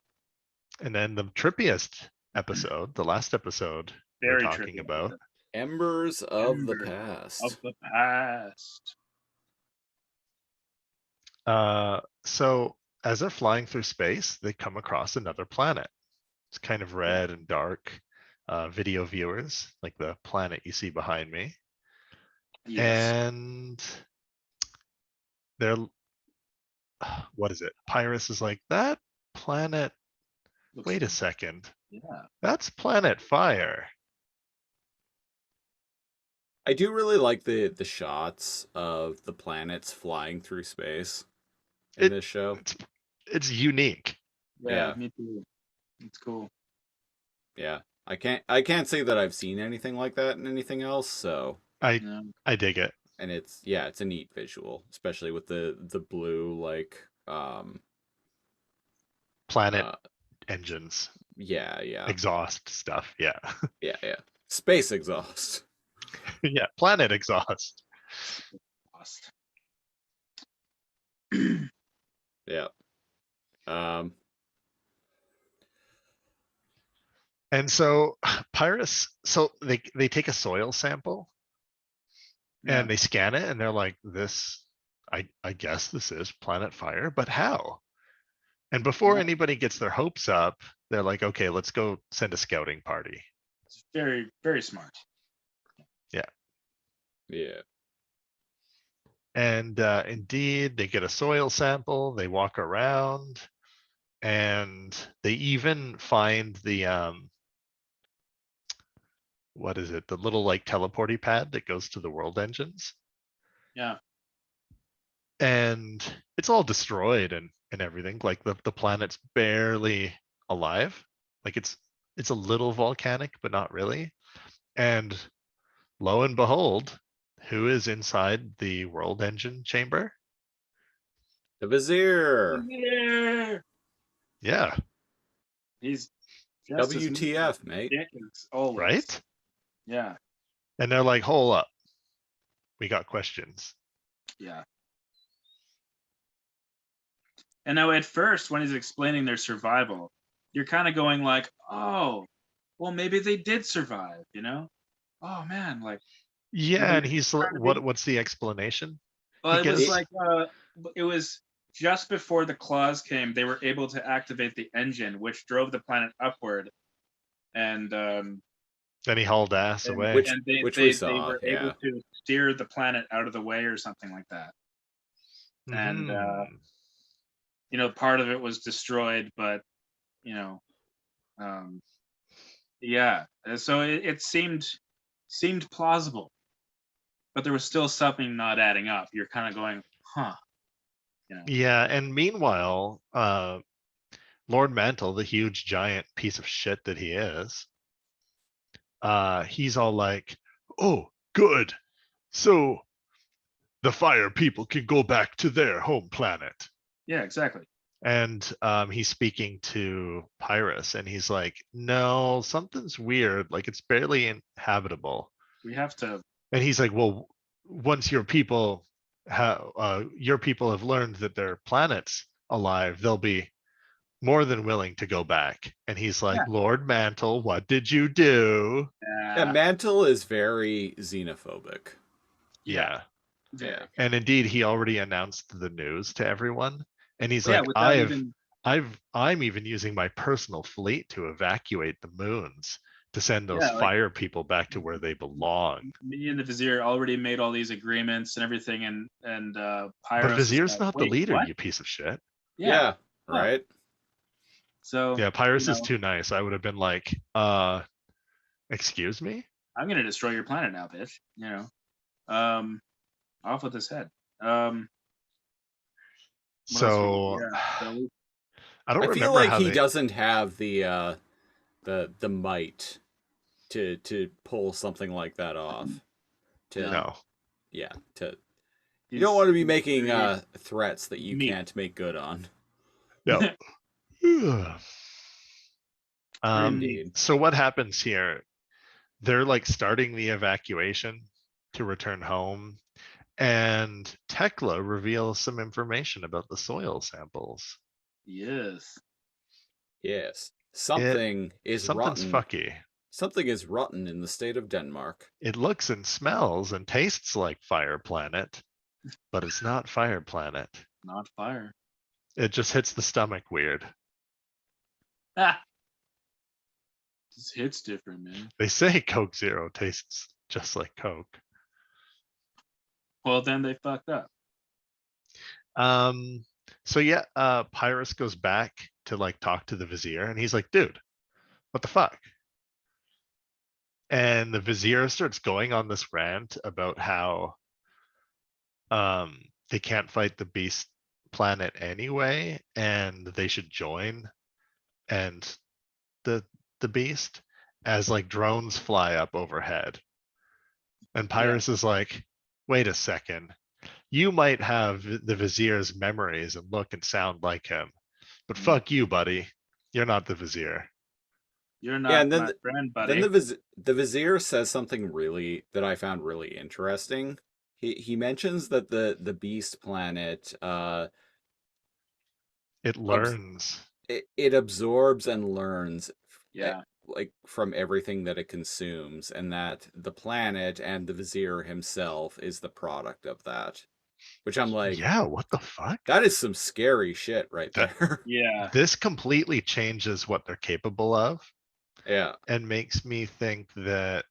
And then the trippiest episode, the last episode we're Very talking trippy. about. Embers of the Embers past. of the past. So as they're flying through space, they come across another planet. It's kind of red and dark. Video viewers, like the planet you see behind me. Yes. And they're, what is it? Pyrus is like, that planet, Looks wait a second. Yeah. That's Planet Fire. I do really like the shots of the planets flying through space in It, this show. it's unique. Yeah, Yeah. me too. It's cool. Yeah. I can't say that I've seen anything like that in anything else, so I Yeah. I dig it. and it's a neat visual, especially with the blue like Planet uh engines, yeah. exhaust stuff. Yeah. Yeah. Space exhaust. Yeah. Planet exhaust. Lost. Yeah. And so Pyrus, so they take a soil sample Yeah. and they scan it and they're like, this, I guess this is Planet Fire, but how? And before Yeah. anybody gets their hopes up, they're like, okay, let's go send a scouting party. It's very, very smart. Yeah. And indeed, they get a soil sample, they walk around, and they even find the what is it? The little like teleporty pad that goes to the world engines. Yeah. And it's all destroyed and everything. Like the planet's barely alive. Like it's a little volcanic, but not really. And lo and behold, who is inside the world engine chamber? The Vizier. Yeah. Yeah, He's just as WTF, mate. dick as always. right? Yeah. And they're like, hold up. We got questions. Yeah. And now at first, when he's explaining their survival, you're kind of going like, "Oh, well, maybe they did survive," Oh man, like Yeah, and maybe he's trying to be. what's the explanation? Well, it was Because like it was just before the claws came, they were able to activate the engine, which drove the planet upward, and then he hauled ass and, away. Which and which they we they saw, were able yeah. to steer the planet out of the way or something like that. And Mhm. part of it was destroyed, but you know, um, yeah. So it seemed seemed plausible, but there was still something not adding up. You're kind of going, huh? You know? Yeah, and meanwhile, Lord Mantle, the huge giant piece of shit that he is, he's all like, "Oh, good. So the fire people can go back to their home planet." Yeah, exactly. And he's speaking to Pyrrhus, and he's like, "No, something's weird. Like it's barely inhabitable." We have to. And he's like, "Well, once your people have learned that their planet's alive, they'll be more than willing to go back." And he's like, Yeah. "Lord Mantle, what did you do?" Yeah, Mantle is very xenophobic. Yeah. very. Yeah. And indeed, he already announced the news to everyone. And he's Yeah, like, without even. I'm even using my personal fleet to evacuate the moons to send those Yeah, like fire people back to where they belong. me and the Vizier already made all these agreements and everything, and But Pyrrhus is Vizier's like, not the wait, leader, what? you piece of shit. Yeah. Yeah, Huh. right. So Yeah, Pyrrhus you is know, too nice. I would have been like, excuse me? I'm gonna destroy your planet now, bitch. You know, off with his head. Um, what else? So Yeah. So I don't I feel remember like how he they doesn't have the might to pull something like that off. To no, no. yeah, to you don't he's want to be he's making very threats that you meek. can't make good on. No. Very meek. Indeed. So what happens here? They're like starting the evacuation to return home, and Tekla reveals some information about the soil samples. Yes. Yes. It Something is something's rotten. fucky. Something is rotten in the state of Denmark. It looks and smells and tastes like Fire Planet, but it's not Fire Planet. Not fire. It just hits the stomach weird. Ah. This hits different, man. They say Coke Zero tastes just like Coke. Well, then they fucked up. So yeah, Pyrrhus goes back to like talk to the Vizier, and he's like, "Dude, what the fuck?" And the Vizier starts going on this rant about how they can't fight the beast planet anyway, and they should join and the beast as like drones fly up overhead. And Pyrrhus is like, "Wait a second. You might have the Vizier's memories and look and sound like him, but fuck you, buddy. You're not the Vizier." You're Yeah, not and then my friend, buddy. then the vizier says something really that I found really interesting. He mentions that the beast planet It abs- learns. it absorbs and learns Yeah. like from everything that it consumes, and that the planet and the vizier himself is the product of that. Which I'm like, Yeah, what the fuck? that is some scary shit right That there. Yeah. this completely changes what they're capable of Yeah. and makes me think that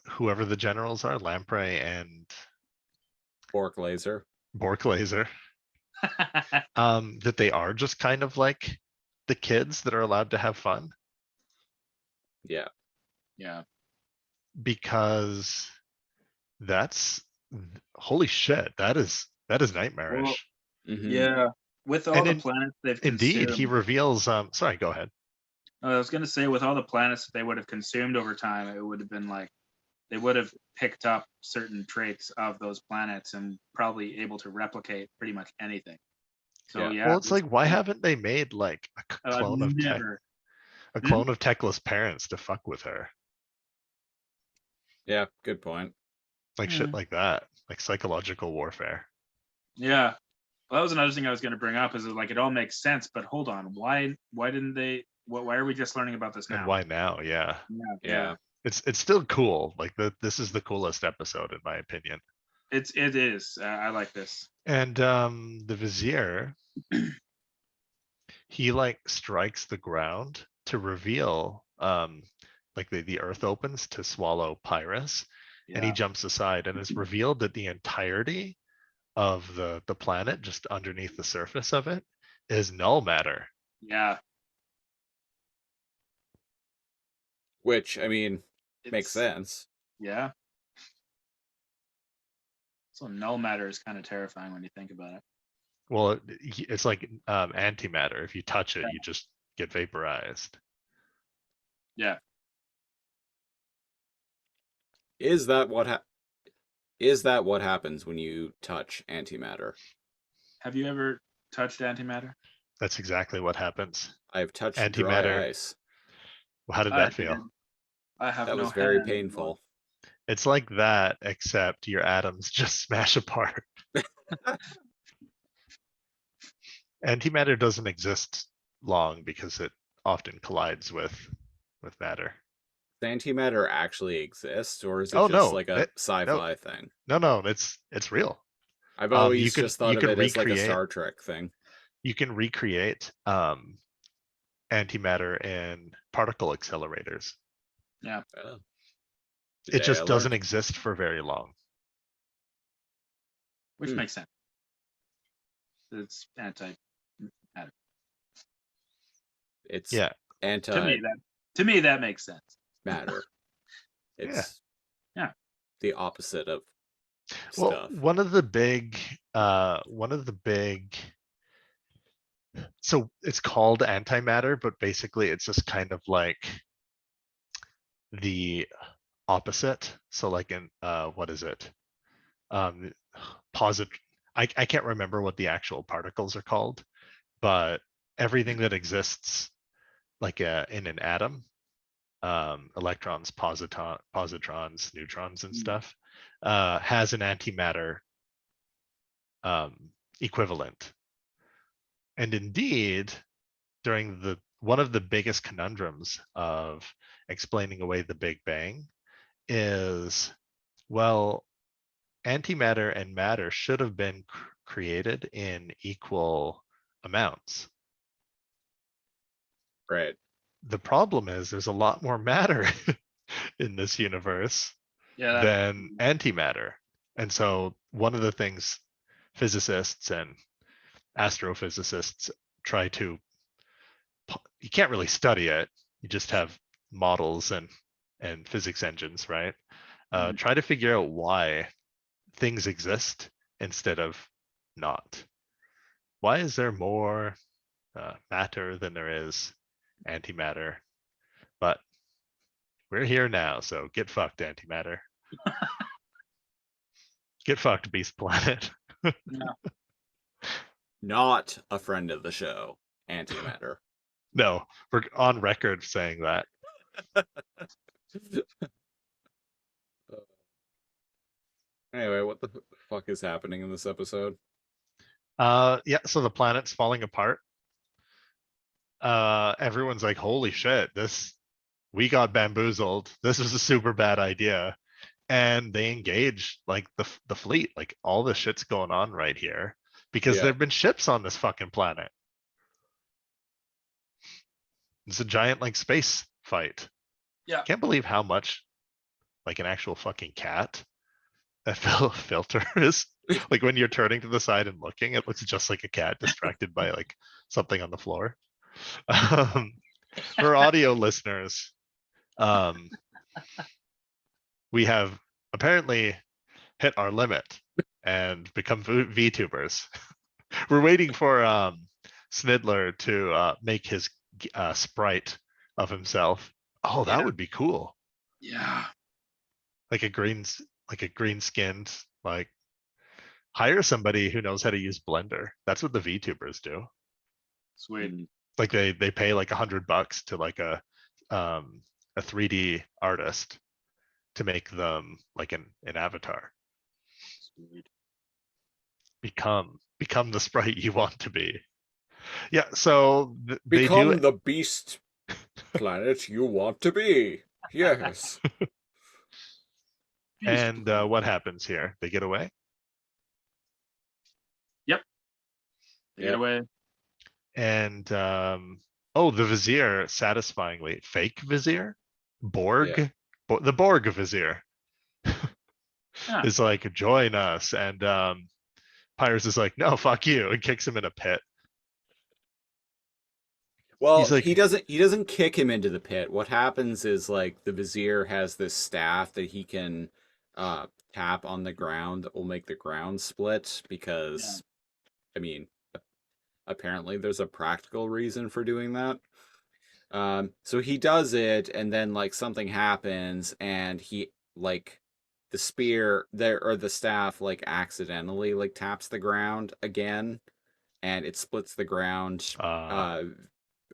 whoever the generals are, Lamprey and Bork laser. Borklaser, that they are just kind of like the kids that are allowed to have fun, Yeah. Yeah. because that's holy shit. That is nightmarish. Mhm. Yeah. With all And the planets they've indeed, he consumed, reveals. Sorry, go ahead. I was gonna say with all the planets that they would have consumed over time, it would have been like they would have picked up certain traits of those planets and probably able to replicate pretty much anything. So Yeah. yeah, Well, it's like, why haven't they made like a I've clone of never. a Hmm? clone of Tekla's parents to fuck with her? Yeah, good point. Like shit like that, like psychological warfare. Yeah. Well, that was another thing I was going to bring up is that, like it all makes sense, but hold on, why didn't they? Why are we just learning about this And now? why now? Yeah, Yeah. it's still cool. Like this is the coolest episode in my opinion. It is. I like this. And the Vizier, he like strikes the ground to reveal like the earth opens to swallow Pyrrhus, and he Yeah. jumps aside, and it's revealed that the entirety of the planet just underneath the surface of it is null matter. Yeah. Which, I mean, makes It's sense. yeah. So null matter is kind of terrifying when you think about it. Well, it's like antimatter. If you touch it, you just get vaporized. Yeah. Is that what happens when you touch antimatter? Have you ever touched antimatter? That's exactly what happens. I've touched dry Antimatter. ice. Well, how did I that did. feel? I have That no was very hand anymore. painful. It's like that, except your atoms just smash apart. Antimatter doesn't exist long because it often collides with matter. Does antimatter actually exist, or is it Oh just no, like a no, sci-fi thing? no, it's real. I've You always can just thought of it as like a recreate Star Trek thing. antimatter in particle accelerators. Yeah, Oh, It today I just doesn't learned. exist for very long. which Hmm. makes sense. It's anti-matter. It's Yeah, antimatter. To me that makes sense. yeah. It's Yeah. the opposite of Well, stuff. one of the big, so it's called antimatter, but basically it's just kind of like the opposite. So like in what is it? Um posit I can't remember what the actual particles are called, but everything that exists like in an atom, electrons, positrons, neutrons and stuff, has an antimatter equivalent. And indeed, during one of the biggest conundrums of explaining away the Big Bang is, well, antimatter and matter should have been created in equal amounts. Right. The problem is there's a lot more matter in this universe Yeah. than antimatter. And so one of the things physicists and astrophysicists try to, you can't really study it. You just have models and physics engines, right? Try to figure out why things exist instead of not. Why is there more matter than there is antimatter? But we're here now, so get fucked, antimatter. Get fucked, Beast Planet. Yeah. Not a friend of the show, antimatter. No, we're on record saying that. Anyway, what the fuck is happening in this episode? Yeah, so the planet's falling apart. Everyone's like, holy shit, we got bamboozled. This was a super bad idea. And they engage like the fleet, like all the shit's going on right here because Yeah. there've been ships on this fucking planet. It's a giant like space fight. Yeah. Can't believe how much like an actual fucking cat that filter is. Like when you're turning to the side and looking, it looks just like a cat distracted by like something on the floor. For audio listeners, we have apparently hit our limit and become VTubers. We're waiting for Snidler to make his sprite of himself. Oh, that would be cool. Yeah. Like a green skinned, like hire somebody who knows how to use Blender. That's what the VTubers do. Sweet. Like they pay like $100 to like a 3D artist to make them like an avatar. Sweet. Become the sprite you want to be. Yeah, so they Become do. the beast planet you want to be. Yes. And what happens here? They get away. Yep. Take it Yep. away. And oh, the vizier, satisfyingly fake vizier, Borg, Yeah. the Borg vizier Yeah. is like, join us, and Pyres is like, no, fuck you, and kicks him in a pit. Well, He's like, he doesn't kick him into the pit. What happens is like the vizier has this staff that he can uh tap on the ground that will make the ground split Yeah. because I mean apparently there's a practical reason for doing that. So he does it, and then like something happens, and he like the spear there or the staff like accidentally like taps the ground again, and it splits the ground uh, uh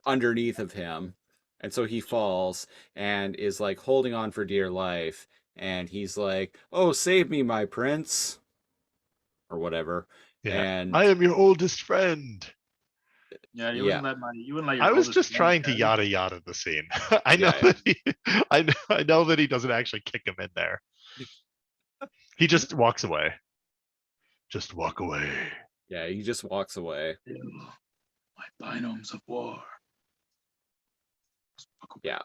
underneath of him, and so he falls and is like holding on for dear life, and he's like, "Oh, save me, my prince," or whatever, yeah, I and am your oldest friend. Yeah, yeah, you wouldn't let I your was oldest just friend trying to carry. yada yada the scene. I know yeah, that I know that he doesn't actually kick him in there. He just walks away. Just walk away. yeah. He just walks away. Ew, my binomes of war. Yeah.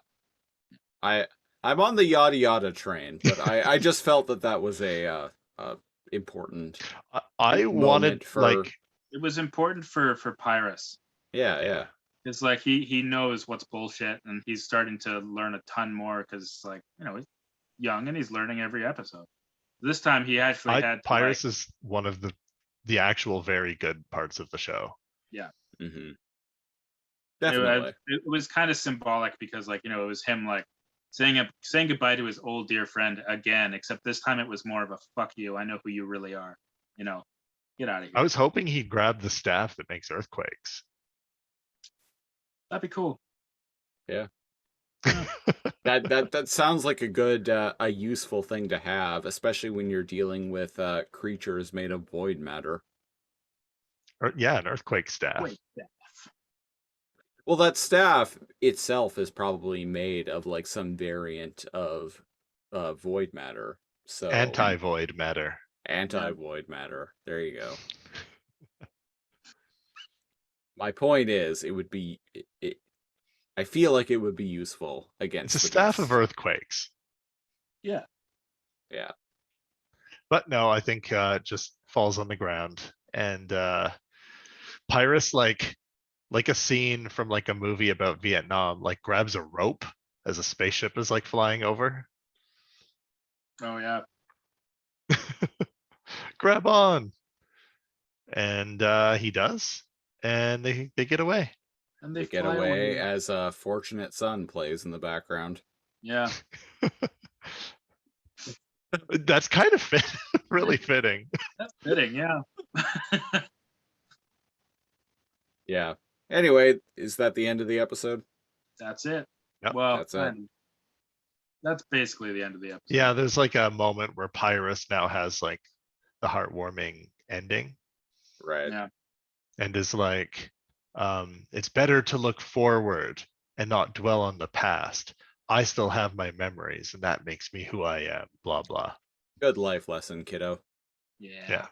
I I'm on the yada yada train, but I just felt that that was a important I wanted moment for like, It was important for Pyrus. yeah, yeah, yeah. It's like he knows what's bullshit, and he's starting to learn a ton more because like he's young and he's learning every episode. This time he actually I had to like Pyrus is one of the actual very good parts of the show. yeah. Hmm. It, Definitely. it was kind of symbolic because like it was him like saying goodbye to his old dear friend again, except this time it was more of a fuck you. I know who you really are. You know, get out of I here. was hoping he'd grab the staff that makes earthquakes. That'd be cool. Yeah. Yeah. That sounds like a good a useful thing to have, especially when you're dealing with creatures made of void matter. Or, yeah, an earthquake staff. Wait, yeah. Well, that staff itself is probably made of like some variant of void matter. So Anti-void matter. Yeah. anti-void matter. There you go. My point is, it would be I feel like it would be useful It's a against the staff of beast. earthquakes. Yeah. Yeah. But no, I think it just falls on the ground. And Pyrus, like a scene from like a movie about Vietnam, like grabs a rope as a spaceship is like flying over. Oh yeah. Grab on. And he does. And they get away. And they They get fly away away. as a Fortunate Son plays in the background. Yeah. That's kind of fit, really fitting. That's fitting. Yeah. Yeah. Anyway, is that the end of the episode? That's it. Yep. Well, That's it. that's basically the end of the episode. Yeah, there's like a moment where Pyrus now has like the heartwarming ending Right. Yeah. and is like, it's better to look forward and not dwell on the past. I still have my memories, and that makes me who I am. Blah blah. Good life lesson, kiddo. Yeah. Yeah.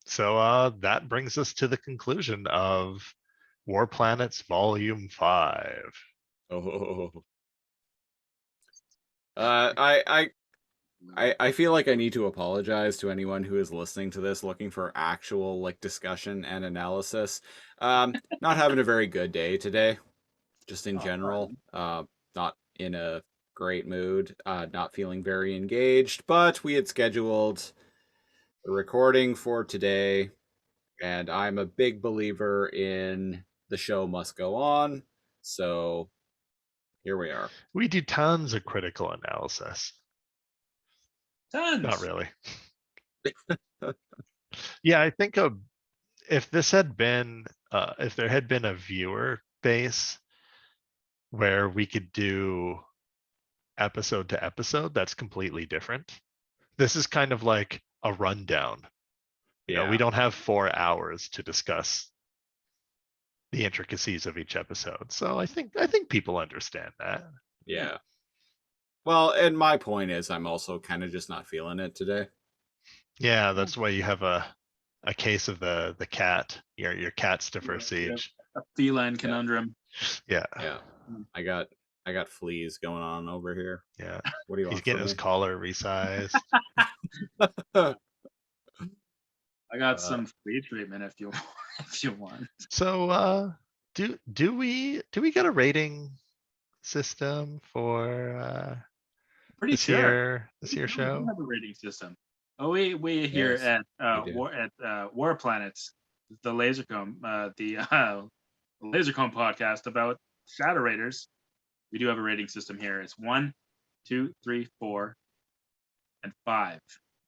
So that brings us to the conclusion of War Planets Volume 5. Oh. I feel like I need to apologize to anyone who is listening to this looking for actual like discussion and analysis. Not having a very good day today, just in Oh, general. fun. Not in a great mood. Not feeling very engaged, but we had scheduled a recording for today, and I'm a big believer in the show must go on. So here we are. We do tons of critical analysis. Not Tons. really. Yeah, I think if this had been, if there had been a viewer base where we could do episode to episode, that's completely different. This is kind of like a rundown. You know, we Yeah. don't have 4 hours to discuss the intricacies of each episode. So I think people understand that. Yeah. Well, and my point is I'm also kind of just not feeling it today. Yeah, that's why you have a case of the cat, your cat stiffer Yeah. siege. A feline conundrum. Yeah. Yeah. I got fleas going on over here. Yeah. What do you He's want getting from his me? collar resized. I got Uh, some flea treatment if you if you want. So Do we get a rating system for Pretty sure. this year Pretty sure we do show? have a rating system. Oh, we here Yes, at we do. War Planets, the Lasercomb podcast about Shadow Raiders. We do have a rating system here. It's 1, 2, 3, 4, and 5.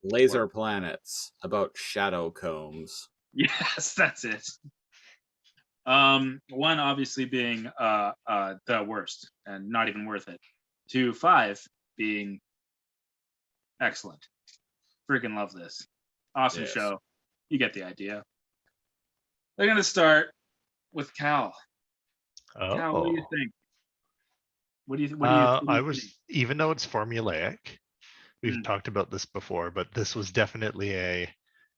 Laser planets about shadow combs. Yes, that's it. One obviously being the worst and not even worth it. 2, 5 being excellent. Freaking love this. Awesome Yes. show. You get the idea. They're gonna start with Cal. Cal, what do you Oh, think? What do you I think? was, even though it's formulaic, we've Mm. talked about this before, but this was definitely a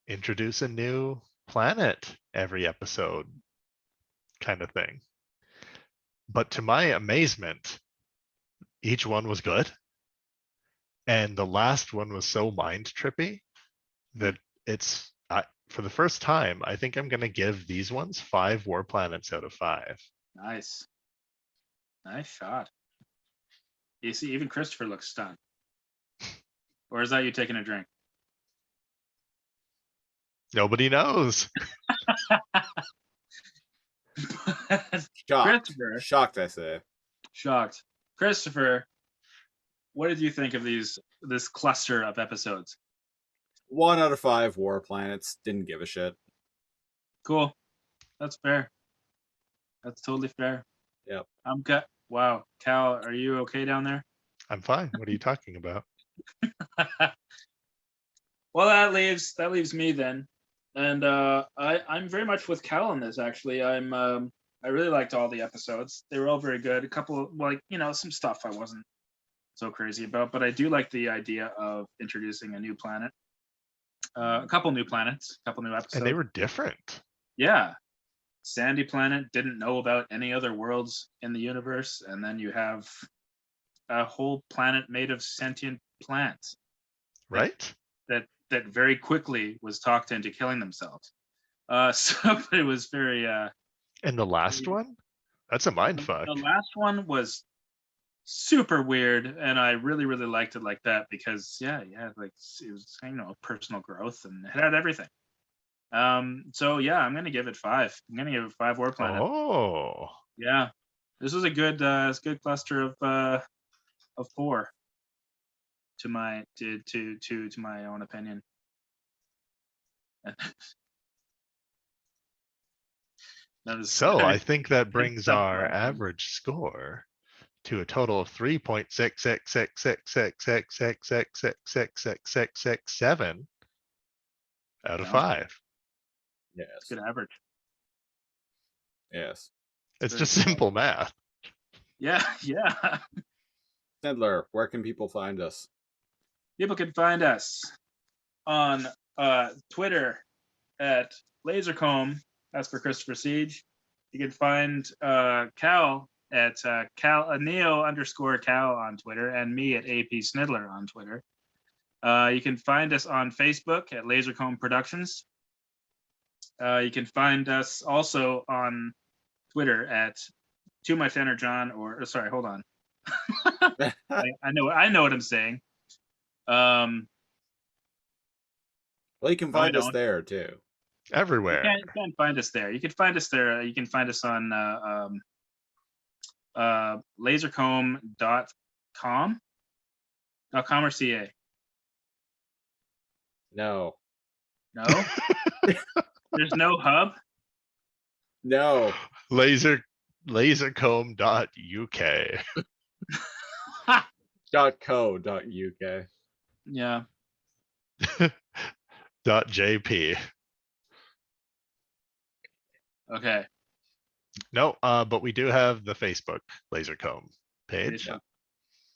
introduce a new planet every episode kind of thing. But to my amazement, each one was good. And the last one was so mind trippy that it's, for the first time, I think I'm going to give these ones 5 war planets out of 5. Nice. Nice shot. You see, even Christopher looks stunned. Or is that you taking a drink? Nobody knows. Shocked. Christopher, Shocked, I say. shocked. Christopher, what did you think of this cluster of episodes? 1 out of 5 war planets. Didn't give a shit. Cool. That's fair. That's totally fair. Yep. I'm good. Wow. Cal, are you okay down there? I'm fine. What are you talking about? Well, that leaves me then, and I'm very much with Cal on this. Actually, I really liked all the episodes. They were all very good. A couple, like some stuff I wasn't so crazy about, but I do like the idea of introducing a new planet, a couple new planets, a couple new episodes. And they were different. Yeah, sandy planet, didn't know about any other worlds in the universe, and then you have a whole planet made of sentient plants Right? that very quickly was talked into killing themselves. So it was very. And the last one? That's a mind fuck. The last one was super weird, and I really really liked it like that because like it was personal growth and it had everything. So yeah, I'm gonna give it 5. I'm gonna give it 5 war planet. Oh. Yeah, this was a good cluster of 4 to my to my own opinion. That is, So I think that brings that's our fine. average score to a total of 3.6666666666667 out of Yeah. 5. Yes. Good average. Yes. It's very just solid. simple math. Yeah, yeah. Sandler, where can people find us? People can find us on Twitter at Lasercomb. That's for Christopher Siege. You can find Cal at Neo_Cal on Twitter, and me at AP Snidler on Twitter. You can find us on Facebook at Lasercomb Productions. You can find us also on Twitter at Too Much Energon, or sorry, hold on. I know what I'm saying. Well, you can No, I find us don't. there too. Everywhere. You can't find us there. You can find us there. You can find us on lasercomb.com or .ca. No. No, there's no hub. No. Lasercomb.uk. .co.uk. Yeah. .jp. Okay. No, but we do have the Facebook Lasercomb page. Facebook.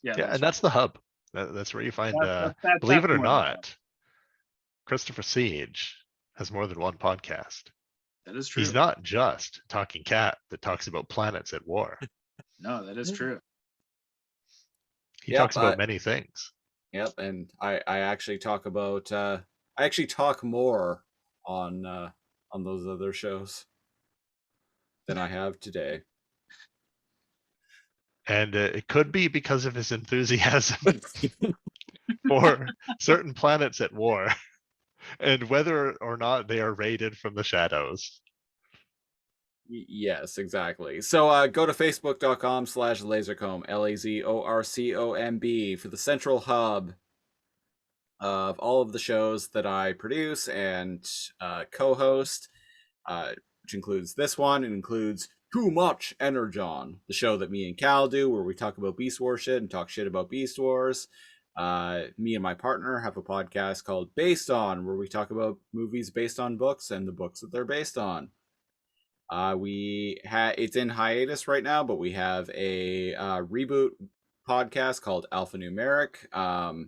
Yeah, that's and that's the hub. That's where you find, believe it or more than not, Christopher Siege has more than one podcast. that is true. He's not just Talking Cat that talks about planets at war. No, that is true. He Yep, talks about many things. Yep, and I actually talk about I actually talk more on those other shows. than I have today. And it could be because of his enthusiasm for certain planets at war, and whether or not they are raided from the shadows. Yes, exactly. So go to facebook.com/lazorcomb, LAZORCOMB, for the central hub of all of the shows that I produce and co-host, which includes this one. It includes Too Much Energon, the show that me and Cal do, where we talk about Beast War shit and talk shit about Beast Wars. Me and my partner have a podcast called Based On, where we talk about movies based on books and the books that they're based on. It's in hiatus right now, but we have a reboot podcast called Alphanumeric.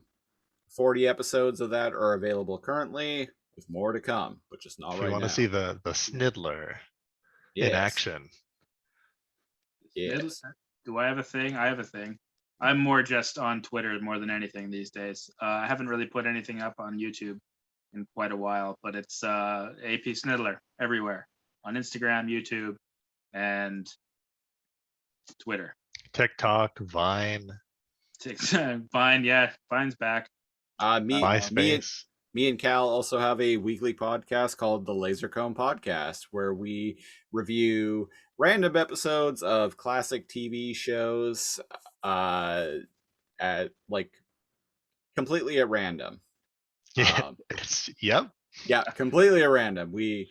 40 episodes of that are available currently, with more to come, but just not If right you want now. to see the Snidler in action. Yes. Do I have a thing? I have a thing. I'm more just on Twitter more than anything these days. I haven't really put anything up on YouTube in quite a while, but it's AP Snidler everywhere on Instagram, YouTube, and Twitter. TikTok, Vine, Vine, yeah, Vine's back. MySpace. Me and Cal also have a weekly podcast called the Lasercomb Podcast, where we review random episodes of classic TV shows, at like completely at random. Yeah, yep. Yeah, completely at random. We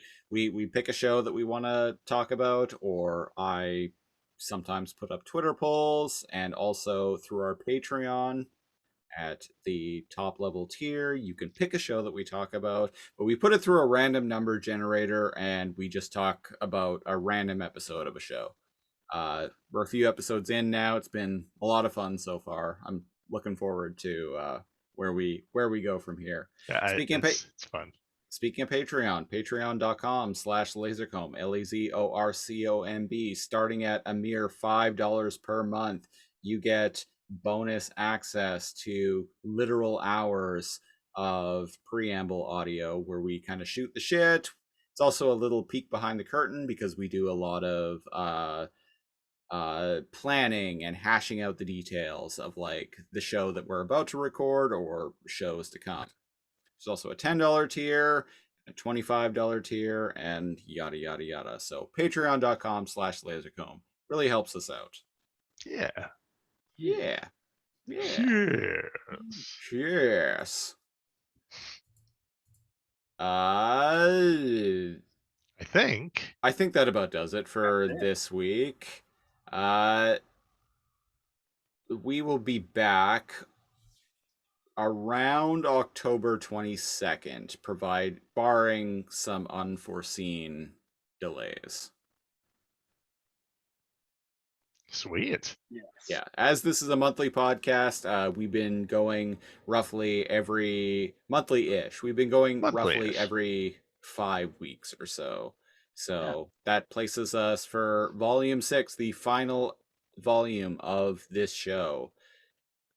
pick a show that we want to talk about, or I sometimes put up Twitter polls, and also through our Patreon. At the top level tier, you can pick a show that we talk about, but we put it through a random number generator, and we just talk about a random episode of a show. We're a few episodes in now. It's been a lot of fun so far. I'm looking forward to where we go from here. Yeah, it's fun. Speaking of Patreon, patreon.com/lazorcomb, LAZORCOMB, starting at a mere $5 per month, you get bonus access to literal hours of preamble audio where we kind of shoot the shit. It's also a little peek behind the curtain because we do a lot of planning and hashing out the details of like the show that we're about to record or shows to come. There's also a $10 tier, a $25 tier, and yada yada yada. So patreon.com/lazorcomb really helps us out. Yeah. Yeah. Cheers. I think that about does it for this week. We will be back around October 22nd, barring some unforeseen delays. Sweet. Yes. Yeah, as this is a monthly podcast, we've been going roughly every monthly-ish. We've been going roughly every 5 weeks or so. So that places us for volume 6, the final volume of this show,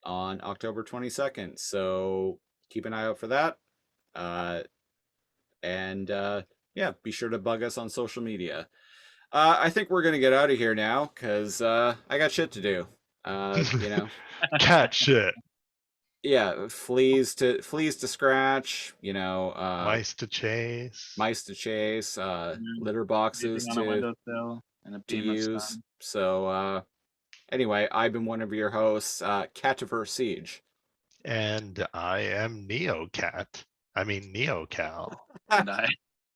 on October 22nd. So keep an eye out for that. Yeah, be sure to bug us on social media. I think we're gonna get out of here now because I got shit to do. You know, cat shit. Yeah, fleas to scratch. You know, mice to chase. Litter boxes to use. So anyway, I've been one of your hosts, Cativerse Siege, and I am Neocal.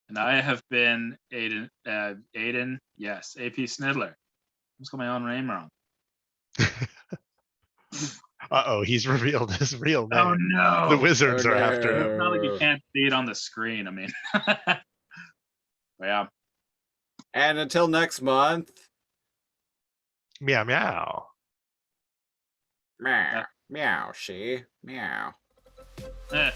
And I have been Aiden, yes, AP Snidler. I just got my own name wrong. Uh-oh, he's revealed his real name. Oh no! The wizards are after him. It's not like you can't see it on the screen. I mean, yeah. And until next month, meow meow. Meow, meow, she, meow. Yeah.